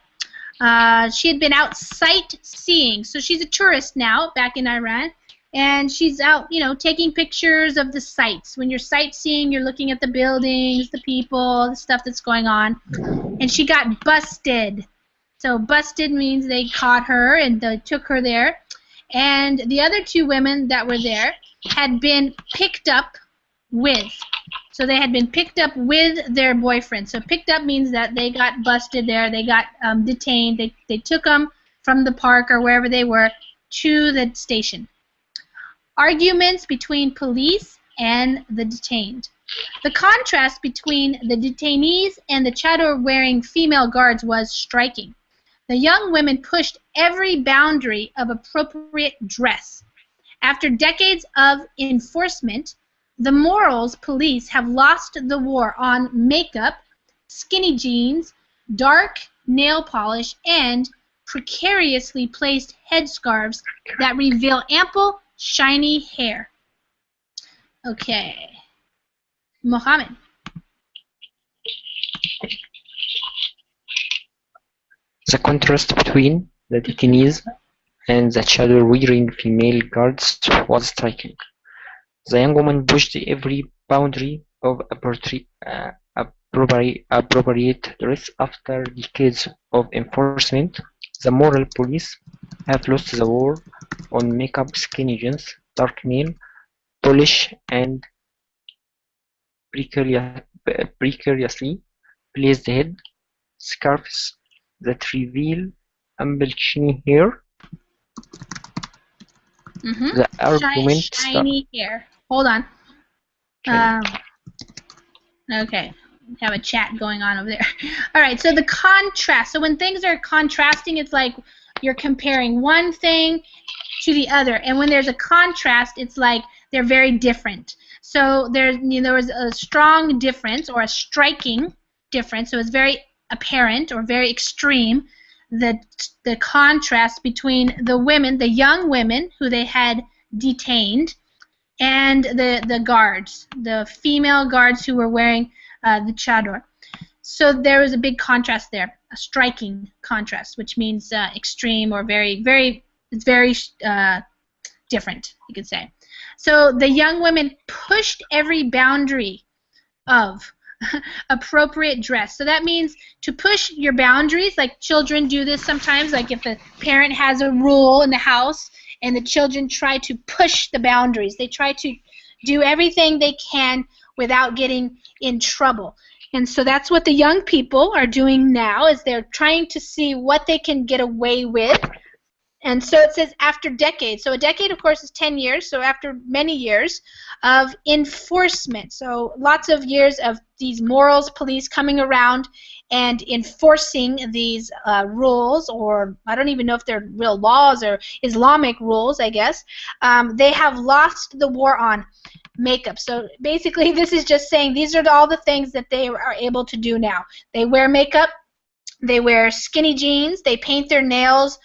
[SPEAKER 1] She had been out sightseeing, so she's a tourist now back in Iran, and she's out, you know, taking pictures of the sights. When you're sightseeing, you're looking at the buildings, the people, the stuff that's going on, and she got busted. So busted means they caught her and they took her there, and the other 2 women that were there had been picked up with. So they had been picked up with their boyfriend. So picked up means that they got busted there. They got detained. They took them from the park or wherever they were to the station. Arguments between police and the detained. The contrast between the detainees and the chador-wearing female guards was striking. The young women pushed every boundary of appropriate dress. After decades of enforcement, the morals police have lost the war on makeup, skinny jeans, dark nail polish, and precariously placed headscarves that reveal ample, shiny hair. Okay. Mohammed.
[SPEAKER 8] The contrast between the detainees and the chador-wearing female guards was striking. The young woman pushed every boundary of appropriate dress. After decades of enforcement, the moral police have lost the war on makeup, skinny jeans, dark nail polish, and precariously placed head scarves that reveal ample shiny hair. The argument
[SPEAKER 1] shiny hair. Hold on. Okay. We have a chat going on over there. All right, so the contrast. So when things are contrasting, it's like you're comparing one thing to the other. And when there's a contrast, it's like they're very different. So there was a strong difference or a striking difference. So it's very apparent or very extreme the contrast between the women, the young women who they had detained, and the guards, the female guards who were wearing the chador. So there was a big contrast there, a striking contrast, which means extreme or very different, you could say. So the young women pushed every boundary of appropriate dress. So that means to push your boundaries, like children do this sometimes, like if a parent has a rule in the house and the children try to push the boundaries. They try to do everything they can without getting in trouble. And so that's what the young people are doing now, is they're trying to see what they can get away with. And so it says after decades. So a decade, of course, is 10 years. So after many years of enforcement. So lots of years of these morals police coming around and enforcing these rules, or I don't even know if they're real laws or Islamic rules, I guess. They have lost the war on makeup. So basically this is just saying these are all the things that they are able to do now. They wear makeup, they wear skinny jeans, they paint their nails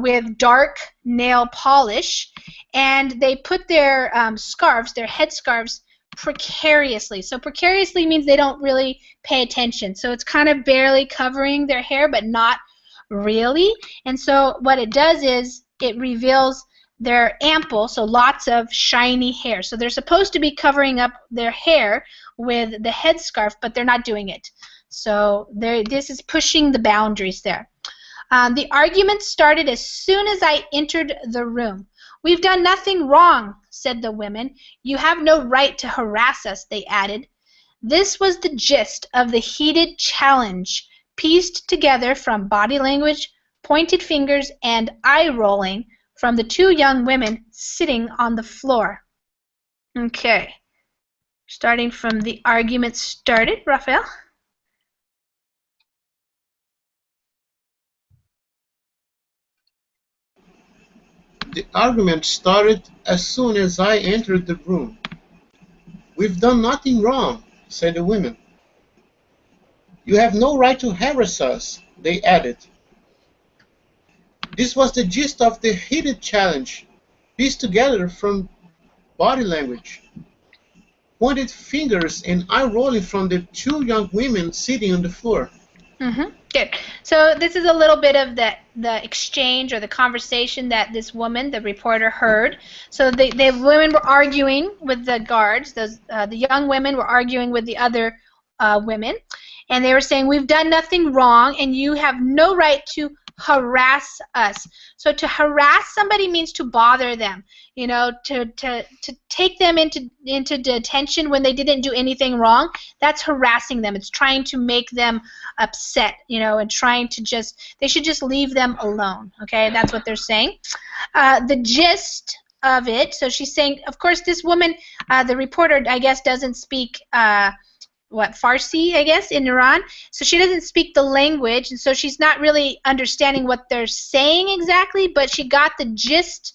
[SPEAKER 1] with dark nail polish, and they put their scarves, their head scarves, precariously. So precariously means they don't really pay attention. So it's kind of barely covering their hair, but not really. And so what it does is it reveals their ample, so lots of shiny hair. So they're supposed to be covering up their hair with the headscarf, but they're not doing it. So this is pushing the boundaries there. The argument started as soon as I entered the room. "We've done nothing wrong," said the women. "You have no right to harass us," they added. This was the gist of the heated challenge, pieced together from body language, pointed fingers, and eye-rolling from the two young women sitting on the floor. Okay. Starting from the argument started, Raphael.
[SPEAKER 6] The argument started as soon as I entered the room. "We've done nothing wrong," said the women. "You have no right to harass us," they added. This was the gist of the heated challenge, pieced together from body language, pointed fingers, and eye-rolling from the two young women sitting on the floor.
[SPEAKER 1] Good. So this is a little bit of the exchange or the conversation that this woman, the reporter, heard. So the women were arguing with the guards. The young women were arguing with the other women, and they were saying, "We've done nothing wrong, and you have no right to harass us." So to harass somebody means to bother them, you know, to take them into detention when they didn't do anything wrong. That's harassing them. It's trying to make them upset, you know, and trying to they should just leave them alone. Okay, that's what they're saying. The gist of it, so she's saying, of course, this woman, the reporter, I guess, doesn't speak Farsi, I guess, in Iran. So she doesn't speak the language, and so she's not really understanding what they're saying exactly, but she got the gist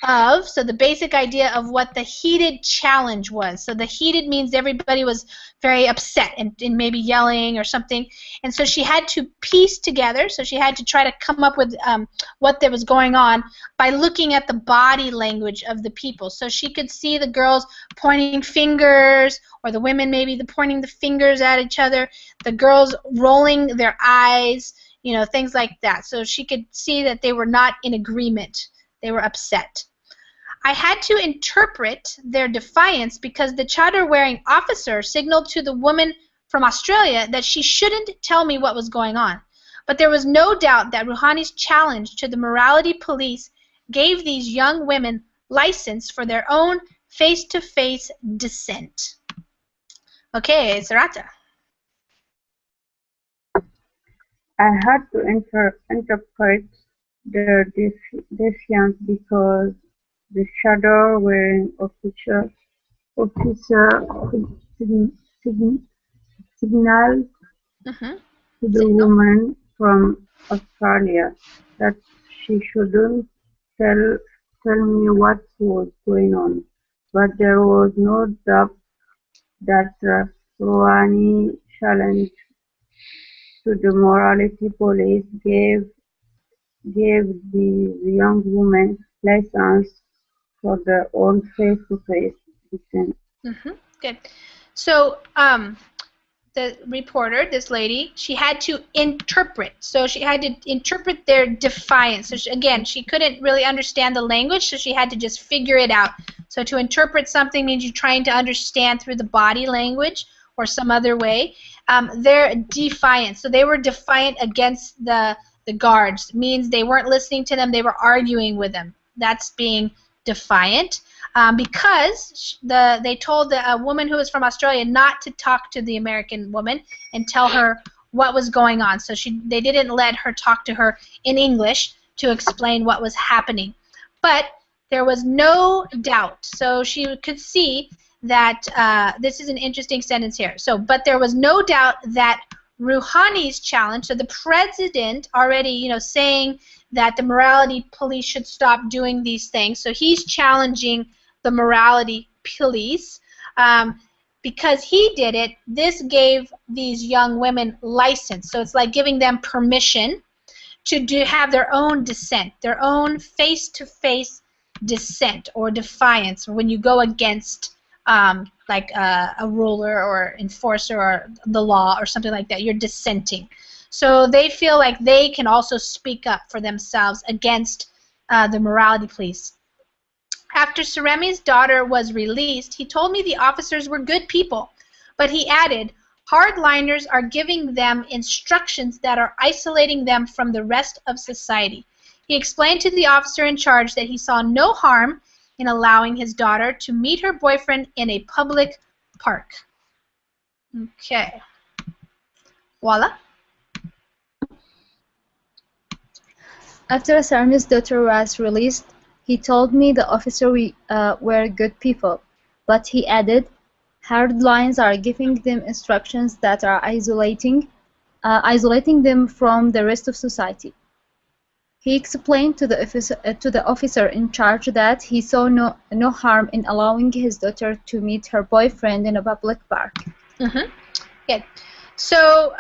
[SPEAKER 1] of, so the basic idea of what the heated challenge was. So the heated means everybody was very upset and maybe yelling or something, and so she had to piece together, so she had to try to come up with what there was going on by looking at the body language of the people. So she could see the girls pointing fingers, or the women maybe pointing the fingers at each other, the girls rolling their eyes, you know, things like that. So she could see that they were not in agreement. They were upset. I had to interpret their defiance because the chador-wearing officer signaled to the woman from Australia that she shouldn't tell me what was going on. But there was no doubt that Rouhani's challenge to the morality police gave these young women license for their own face-to-face dissent. Okay, Sarata.
[SPEAKER 9] I had to interpret their defiance because the chador-wearing officer signaled to the woman from Australia that she shouldn't tell me what was going on. But there was no doubt that Rouhani challenge to the morality police gave the young woman license for their own face-to-face defense.
[SPEAKER 1] Good. So, the reporter, this lady, she had to interpret. So she had to interpret their defiance. So she couldn't really understand the language, so she had to just figure it out. So to interpret something means you're trying to understand through the body language or some other way. Their defiance. So they were defiant against the guards. It means they weren't listening to them. They were arguing with them. That's being defiant. Because they told a woman who was from Australia not to talk to the American woman and tell her what was going on. So they didn't let her talk to her in English to explain what was happening. But there was no doubt. So she could see that this is an interesting sentence here. So, but there was no doubt that Rouhani's challenge, so the president already, saying that the morality police should stop doing these things. So he's challenging the morality police. Because he did it, this gave these young women license. So it's like giving them permission to have their own dissent, their own face-to-face dissent or defiance when you go against like a ruler or enforcer or the law or something like that. You're dissenting. So they feel like they can also speak up for themselves against the morality police. After Saremi's daughter was released, he told me the officers were good people, but he added, hardliners are giving them instructions that are isolating them from the rest of society. He explained to the officer in charge that he saw no harm in allowing his daughter to meet her boyfriend in a public park. Okay. Voila.
[SPEAKER 3] After Saremi's daughter was released, he told me the officers were good people, but he added, hardlines are giving them instructions that are isolating them from the rest of society. He explained to the officer in charge that he saw no harm in allowing his daughter to meet her boyfriend in a public park.
[SPEAKER 1] Good. So,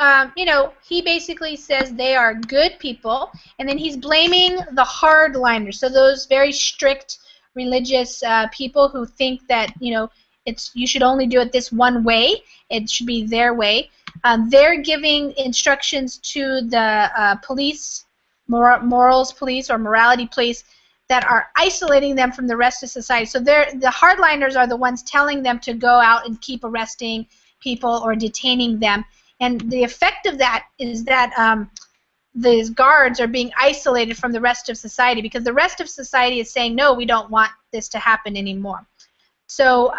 [SPEAKER 1] he basically says they are good people, and then he's blaming the hardliners, so those very strict religious people who think that, you should only do it this one way, it should be their way. They're giving instructions to the police, morals police or morality police, that are isolating them from the rest of society. So the hardliners are the ones telling them to go out and keep arresting people or detaining them. And the effect of that is that these guards are being isolated from the rest of society because the rest of society is saying, no, we don't want this to happen anymore. So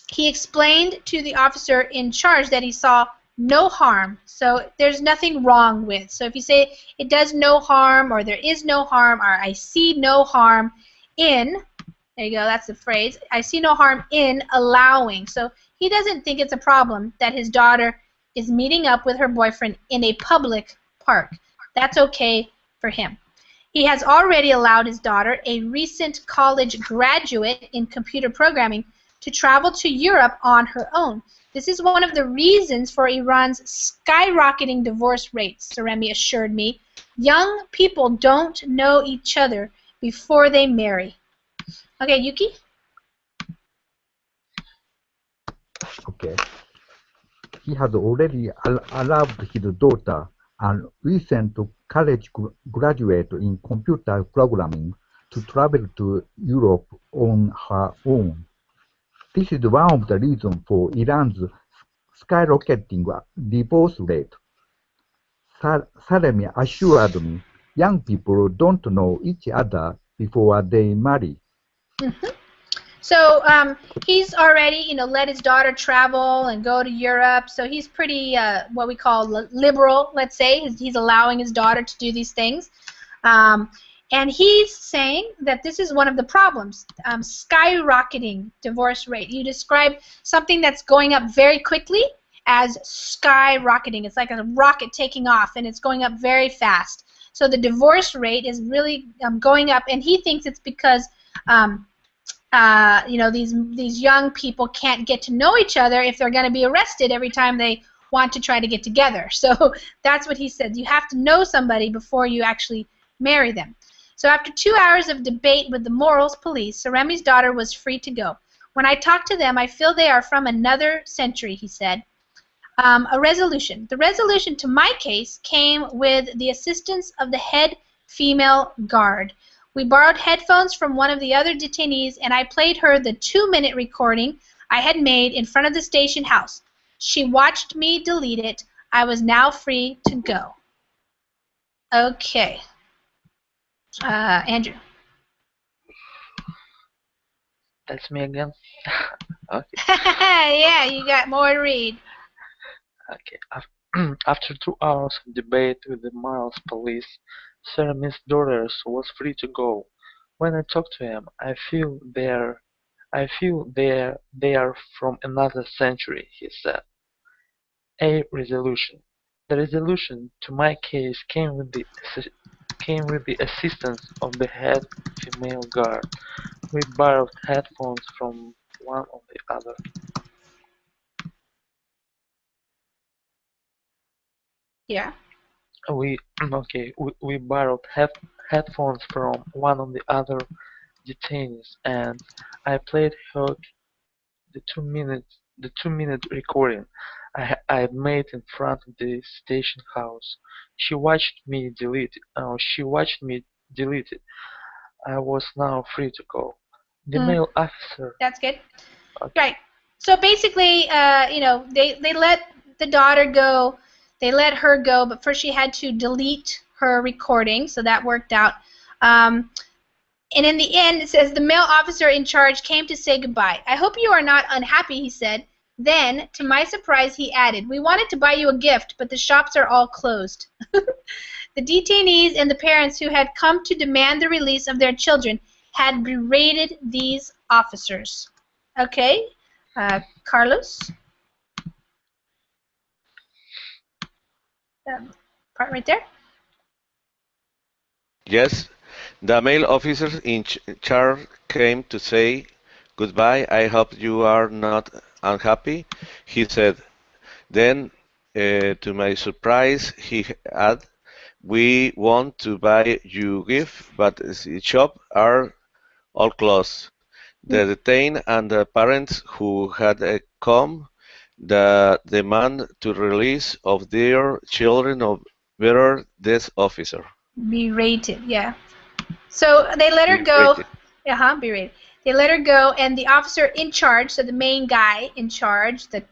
[SPEAKER 1] he explained to the officer in charge that he saw no harm. So there's nothing wrong with. So if you say it does no harm or there is no harm or I see no harm in, there you go, that's the phrase, I see no harm in allowing. So he doesn't think it's a problem that his daughter is meeting up with her boyfriend in a public park. That's okay for him. He has already allowed his daughter, a recent college graduate in computer programming, to travel to Europe on her own. This is one of the reasons for Iran's skyrocketing divorce rates, Saremi assured me. Young people don't know each other before they marry. Okay, Yuki?
[SPEAKER 4] Okay. He has already allowed his daughter, a recent college graduate in computer programming, to travel to Europe on her own. This is one of the reasons for Iran's skyrocketing divorce rate. Saremi assured me young people don't know each other before they marry.
[SPEAKER 1] So he's already, let his daughter travel and go to Europe. So he's pretty, what we call liberal, let's say. He's allowing his daughter to do these things. And he's saying that this is one of the problems, skyrocketing divorce rate. You describe something that's going up very quickly as skyrocketing. It's like a rocket taking off, and it's going up very fast. So the divorce rate is really going up, and he thinks it's because these young people can't get to know each other if they're going to be arrested every time they want to try to get together. So that's what he said. You have to know somebody before you actually marry them. So after 2 hours of debate with the morals police, Saremi's daughter was free to go. When I talk to them, I feel they are from another century, he said. A resolution. The resolution to my case came with the assistance of the head female guard. We borrowed headphones from one of the other detainees, and I played her the 2-minute recording I had made in front of the station house. She watched me delete it. I was now free to go. Okay. Andrew.
[SPEAKER 5] That's me again. Okay.
[SPEAKER 1] Yeah, you got more to read.
[SPEAKER 5] Okay. After 2 hours of debate with the morals police, Saremi's daughter was free to go. When I talk to him, I feel they are from another century, he said. A resolution. The resolution to my case came with the assistance of the head female guard. We borrowed headphones from one of the other.
[SPEAKER 1] Yeah.
[SPEAKER 5] We borrowed headphones from one of the other detainees, and I played her the 2-minute recording I had made in front of the station house. She watched me delete it. I was now free to go. The male officer.
[SPEAKER 1] That's good.
[SPEAKER 5] Okay.
[SPEAKER 1] Right. So basically, they let the daughter go. They let her go, but first she had to delete her recording, so that worked out. And in the end, it says, the male officer in charge came to say goodbye. I hope you are not unhappy, he said. Then, to my surprise, he added, we wanted to buy you a gift, but the shops are all closed. The detainees and the parents who had come to demand the release of their children had berated these officers. Okay, Carlos? That part right there?
[SPEAKER 7] Yes, the male officers in charge came to say goodbye. I hope you are not unhappy, he said. Then, to my surprise, he added, we want to buy you gift, but the shop are all closed. The detained and the parents who had come the demand to release of their children of better this officer.
[SPEAKER 1] Berated, yeah. So they let her go. Berated. They let her go, and the officer in charge, so the main guy in charge, the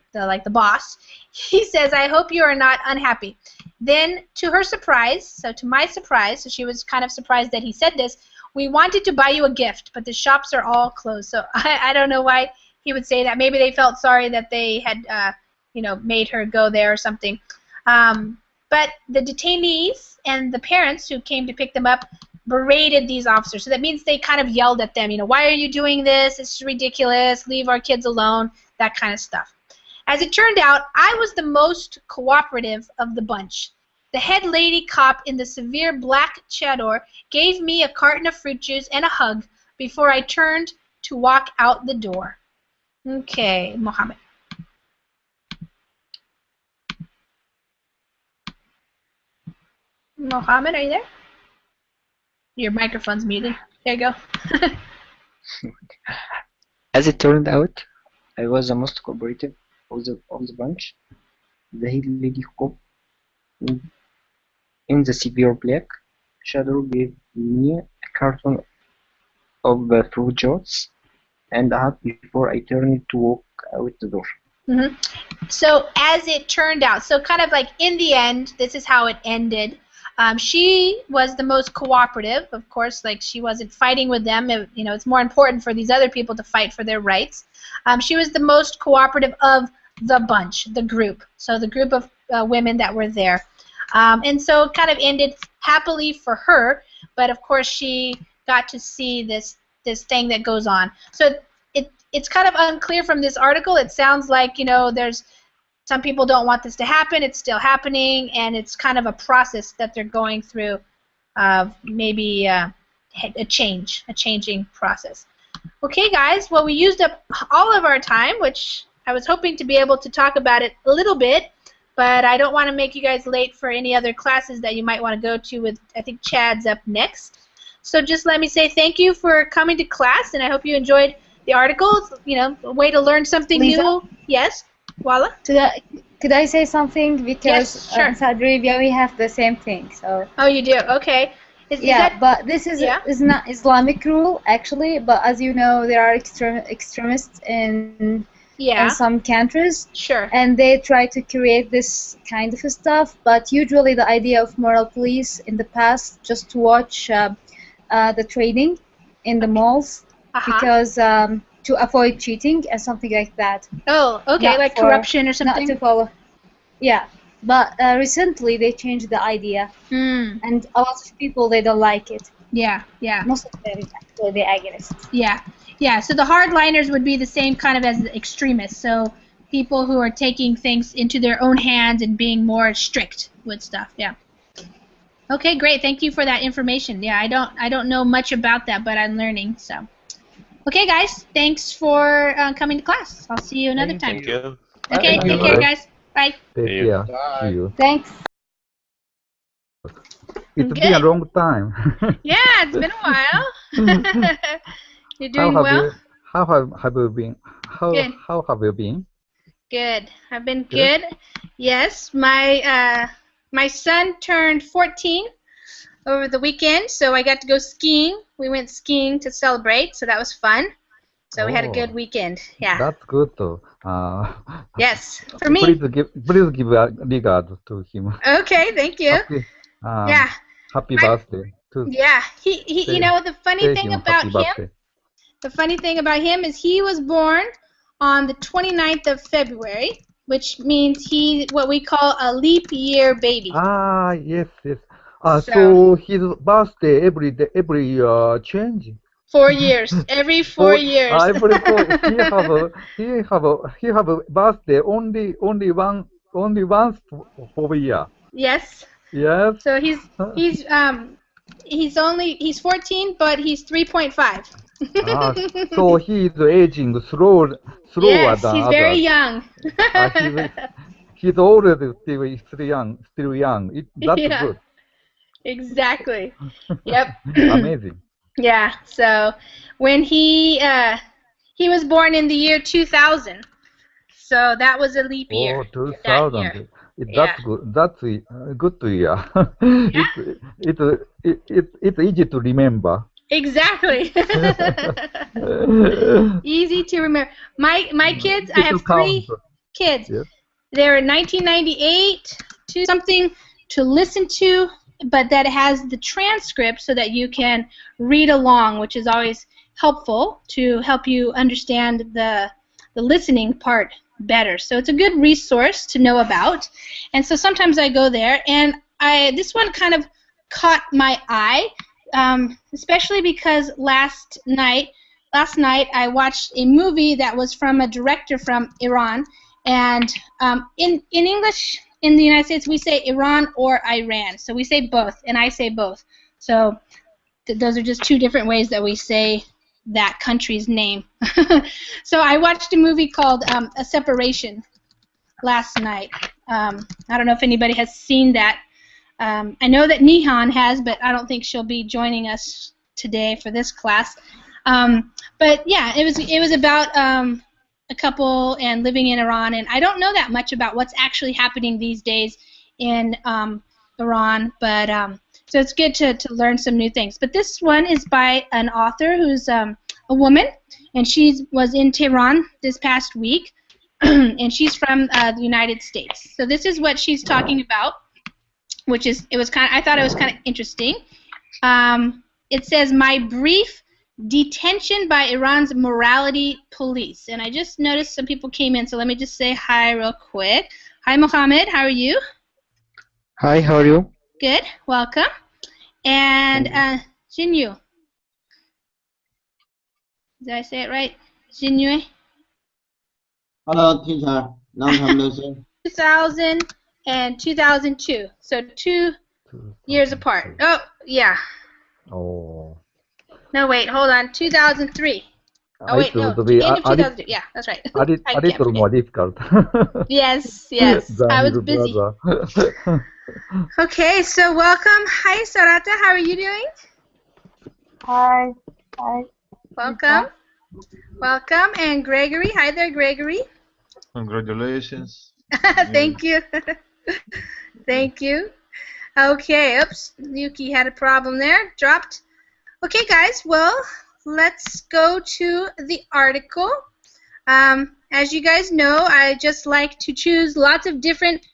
[SPEAKER 1] boss, he says, I hope you are not unhappy. Then, to her surprise, so to my surprise, so she was kind of surprised that he said this, we wanted to buy you a gift, but the shops are all closed. So I don't know why he would say that. Maybe they felt sorry that they had, made her go there or something. But the detainees and the parents who came to pick them up berated these officers. So that means they kind of yelled at them, why are you doing this? It's ridiculous. Leave our kids alone, that kind of stuff. As it turned out, I was the most cooperative of the bunch. The head lady cop in the severe black chador gave me a carton of fruit juice and a hug before I turned to walk out the door. Okay, Mohammed. Mohammed, are you there? Your microphone's muted. There you go.
[SPEAKER 8] As it turned out, I was the most cooperative of the bunch. The head lady cop in the severe black shadow gave me a carton of fruit juice and a hug before I turned to walk out the door.
[SPEAKER 1] So as it turned out, so kind of like in the end, this is how it ended. She was the most cooperative, of course, like she wasn't fighting with them. It's more important for these other people to fight for their rights. She was the most cooperative of the bunch, the group. So the group of women that were there. And so it kind of ended happily for her, but of course she got to see this thing that goes on. So it's kind of unclear from this article. It sounds like, there's some people don't want this to happen. It's still happening, and it's kind of a process that they're going through of maybe a changing process. Okay, guys, well, we used up all of our time, which I was hoping to be able to talk about it a little bit, but I don't want to make you guys late for any other classes that you might want to go to with, I think Chad's up next. So just let me say thank you for coming to class, and I hope you enjoyed the articles. You know, a way to learn something
[SPEAKER 3] Lisa?
[SPEAKER 1] new. Yes, Walla?
[SPEAKER 3] Could I say something? Because
[SPEAKER 1] Yes, sure.
[SPEAKER 3] in Saudi Arabia we have the same thing. So.
[SPEAKER 1] Oh, you do? Okay. Is
[SPEAKER 3] Yeah,
[SPEAKER 1] that,
[SPEAKER 3] but this is not Islamic rule actually. But as you know, there are extremists in some countries,
[SPEAKER 1] sure.
[SPEAKER 3] and they try to create this kind of stuff. But usually, the idea of moral police in the past just to watch the trading in the malls because to avoid cheating and something like that.
[SPEAKER 1] Oh, okay, like corruption or something.
[SPEAKER 3] Not to follow. Yeah. But recently they changed the idea, and a lot of people they don't like it.
[SPEAKER 1] Yeah, yeah.
[SPEAKER 3] Most of them actually they're against.
[SPEAKER 1] Yeah, yeah. So the hardliners would be the same kind of as the extremists. So people who are taking things into their own hands and being more strict with stuff. Yeah. Okay, great. Thank you for that information. Yeah, I don't know much about that, but I'm learning. So, okay, guys. Thanks for coming to class. I'll see you another time.
[SPEAKER 7] Thank you.
[SPEAKER 1] Okay,
[SPEAKER 7] Thank
[SPEAKER 1] take
[SPEAKER 7] you.
[SPEAKER 1] care, guys. Bye.
[SPEAKER 4] Take care. See you.
[SPEAKER 3] Thanks.
[SPEAKER 4] It's been a long time.
[SPEAKER 1] Yeah, it's been a while. You're doing well?
[SPEAKER 4] How have you been? How have you been?
[SPEAKER 1] Good. I've been good. Yes, my son turned 14 over the weekend, so I got to go skiing. We went skiing to celebrate, so that was fun. So we had a good weekend. Yeah.
[SPEAKER 4] That's good though.
[SPEAKER 1] Yes, for me.
[SPEAKER 4] Please give a regard to him.
[SPEAKER 1] Okay, thank you. Yeah.
[SPEAKER 4] Happy birthday.
[SPEAKER 1] Yeah. He you know, the funny thing about him. The funny thing about him is he was born on the 29th of February, which means he's what we call a leap year baby.
[SPEAKER 4] Ah, yes. So his birthday every change.
[SPEAKER 1] 4 years. Every 4 years.
[SPEAKER 4] Every 4. He have a birthday only once for a year.
[SPEAKER 1] Yes.
[SPEAKER 4] Yes.
[SPEAKER 1] So he's 14, but he's 3.5.
[SPEAKER 4] So he is aging slower
[SPEAKER 1] yes,
[SPEAKER 4] than
[SPEAKER 1] he's
[SPEAKER 4] others.
[SPEAKER 1] very young.
[SPEAKER 4] He's already still young. That's good.
[SPEAKER 1] Exactly. Yep.
[SPEAKER 4] Amazing.
[SPEAKER 1] Yeah. So when he was born in the year 2000, so that was a leap year.
[SPEAKER 4] Oh, 2000. That's good. That's good to hear. It's easy to remember.
[SPEAKER 1] Exactly. Easy to remember. My kids, I have 3 kids.
[SPEAKER 4] Yes.
[SPEAKER 1] They're 1998 to something to listen to, but that has the transcript so that you can read along, which is always helpful to help you understand the listening part better. So it's a good resource to know about. And so sometimes I go there, and this one kind of caught my eye, especially because last night I watched a movie that was from a director from Iran, and in English in the United States we say Iran or Iran, so we say both, and I say both. So those are just 2 different ways that we say that country's name. So I watched a movie called A Separation last night. I don't know if anybody has seen that. I know that Nihan has, but I don't think she'll be joining us today for this class. But yeah, it was about a couple and living in Iran, and I don't know that much about what's actually happening these days in Iran, but so it's good to learn some new things. But this one is by an author who's a woman, and she was in Tehran this past week, and she's from the United States. So this is what she's talking about, which is I thought it was kind of interesting. It says, "My brief detention by Iran's morality police." And I just noticed some people came in, so let me just say hi real quick. Hi, Mohammed. How are you?
[SPEAKER 8] Hi, how are you?
[SPEAKER 1] Good. Welcome. And Jinyu. Did I say it right? Jinyu?
[SPEAKER 10] Hello, teacher. Long time no see.
[SPEAKER 1] 2000 and 2002. So 2 years apart. Oh, yeah.
[SPEAKER 4] Oh.
[SPEAKER 1] No, wait. Hold on. 2003. Oh wait,
[SPEAKER 4] it
[SPEAKER 1] no,
[SPEAKER 4] would be
[SPEAKER 1] end of 2002. Yeah, that's right. I
[SPEAKER 4] a
[SPEAKER 1] can't
[SPEAKER 4] little
[SPEAKER 1] forget.
[SPEAKER 4] more difficult
[SPEAKER 1] Yes, yes.
[SPEAKER 4] than
[SPEAKER 1] I was
[SPEAKER 4] his
[SPEAKER 1] busy.
[SPEAKER 4] brother.
[SPEAKER 1] Okay, so welcome. Hi, Sarata. How are you doing?
[SPEAKER 9] Hi. Hi.
[SPEAKER 1] Welcome. Welcome. And Gregory. Hi there, Gregory.
[SPEAKER 2] Congratulations.
[SPEAKER 1] Thank you. Thank you. Okay, oops. Yuki had a problem there. Dropped. Okay, guys. Well, let's go to the article. As you guys know, I just like to choose lots of different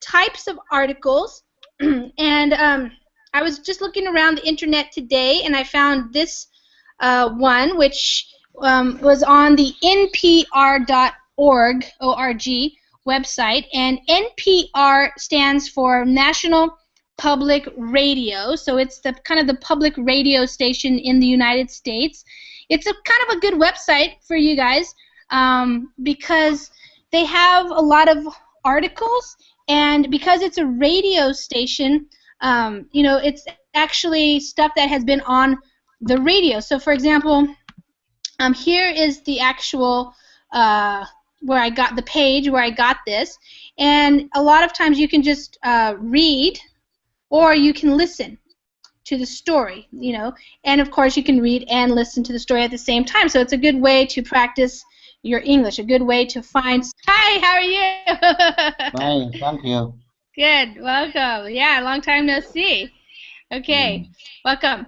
[SPEAKER 1] types of articles. And I was just looking around the internet today, and I found this one, which was on the npr.org website, and NPR stands for National Public Radio, so it's the kind of the public radio station in the United States. It's a kind of a good website for you guys because they have a lot of articles, and because it's a radio station, you know, it's actually stuff that has been on the radio. So, for example, here is the actual where I got the page where I got this, and a lot of times you can just read, or you can listen to the story, you know, and of course you can read and listen to the story at the same time. So it's a good way to practice your English, a good way to find. Hi, how are you?
[SPEAKER 10] Fine, thank you.
[SPEAKER 1] Good, welcome. Yeah, long time no see. Okay, welcome.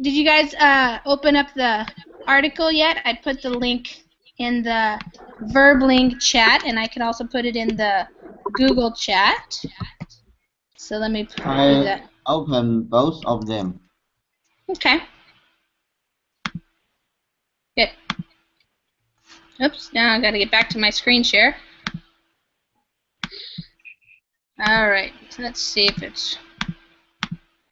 [SPEAKER 1] Did you guys open up the article yet? I put the link in the Verbling chat, and I can also put it in the Google chat. So let me do that.
[SPEAKER 10] I open both of them.
[SPEAKER 1] Okay. Good. Oops, now I got to get back to my screen share. All right, so let's see if it's.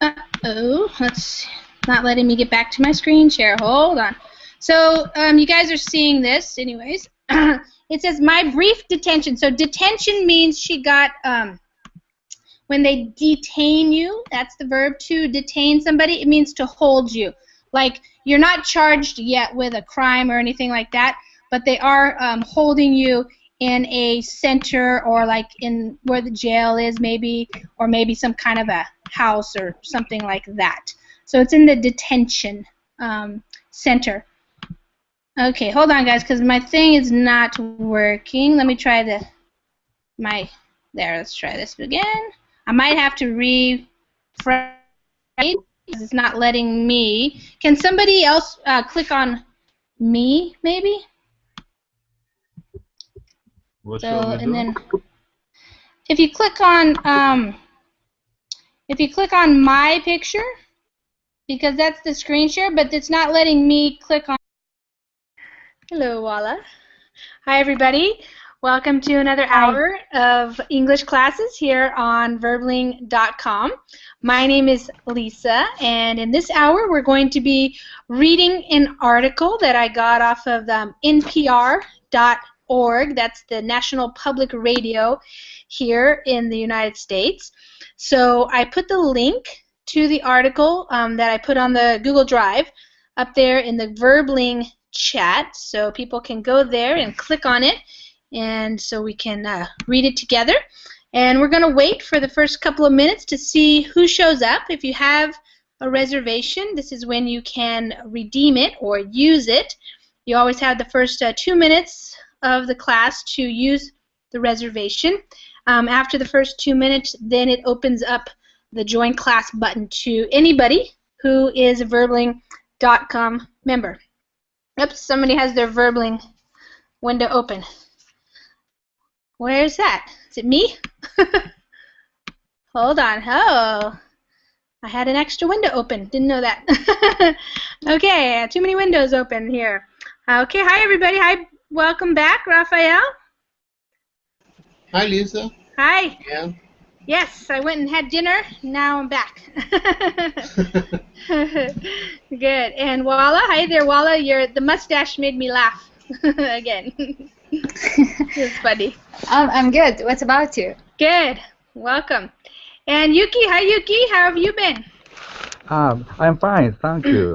[SPEAKER 1] Uh-oh, let's not letting me get back to my screen share. Hold on. So you guys are seeing this, anyways. It says my brief detention. So detention means she got when they detain you. That's the verb to detain somebody. It means to hold you. Like you're not charged yet with a crime or anything like that, but they are holding you in a center, or like in where the jail is, maybe, or maybe some kind of a house or something like that. So it's in the detention center. Okay, hold on, guys, because my thing is not working. Let me try there. Let's try this again. I might have to refresh because it's not letting me. Can somebody else click on me, maybe?
[SPEAKER 2] What
[SPEAKER 1] So,
[SPEAKER 2] shall we do?
[SPEAKER 1] and then if you click on my picture, because that's the screen share, but it's not letting me click on. Hello, Walla. Hi, everybody. Welcome to another hour of English classes here on verbling.com. My name is Lisa, and in this hour we're going to be reading an article that I got off of npr.org. That's the National Public Radio here in the United States. So I put the link to the article that I put on the Google Drive up there in the Verbling chat, so people can go there and click on it, and so we can read it together. And we're going to wait for the first couple of minutes to see who shows up. If you have a reservation, this is when you can redeem it or use it. You always have the first 2 minutes of the class to use the reservation. After the first 2 minutes, then it opens up the Join Class button to anybody who is a Verbling.com member. Oops, somebody has their Verbling window open. Where's that? Is it me? Hold on. Oh, I had an extra window open. Didn't know that. Okay, too many windows open here. Okay, hi everybody. Hi, welcome back, Raphael.
[SPEAKER 6] Hi, Lisa.
[SPEAKER 1] Hi.
[SPEAKER 6] Yeah.
[SPEAKER 1] Yes, I went and had dinner. Now I'm back. Good. And Walla, hi there, Walla. The mustache made me laugh again. It's funny.
[SPEAKER 3] I'm good. What about you?
[SPEAKER 1] Good. Welcome. And Yuki, hi Yuki. How have you been?
[SPEAKER 4] I'm fine, thank you.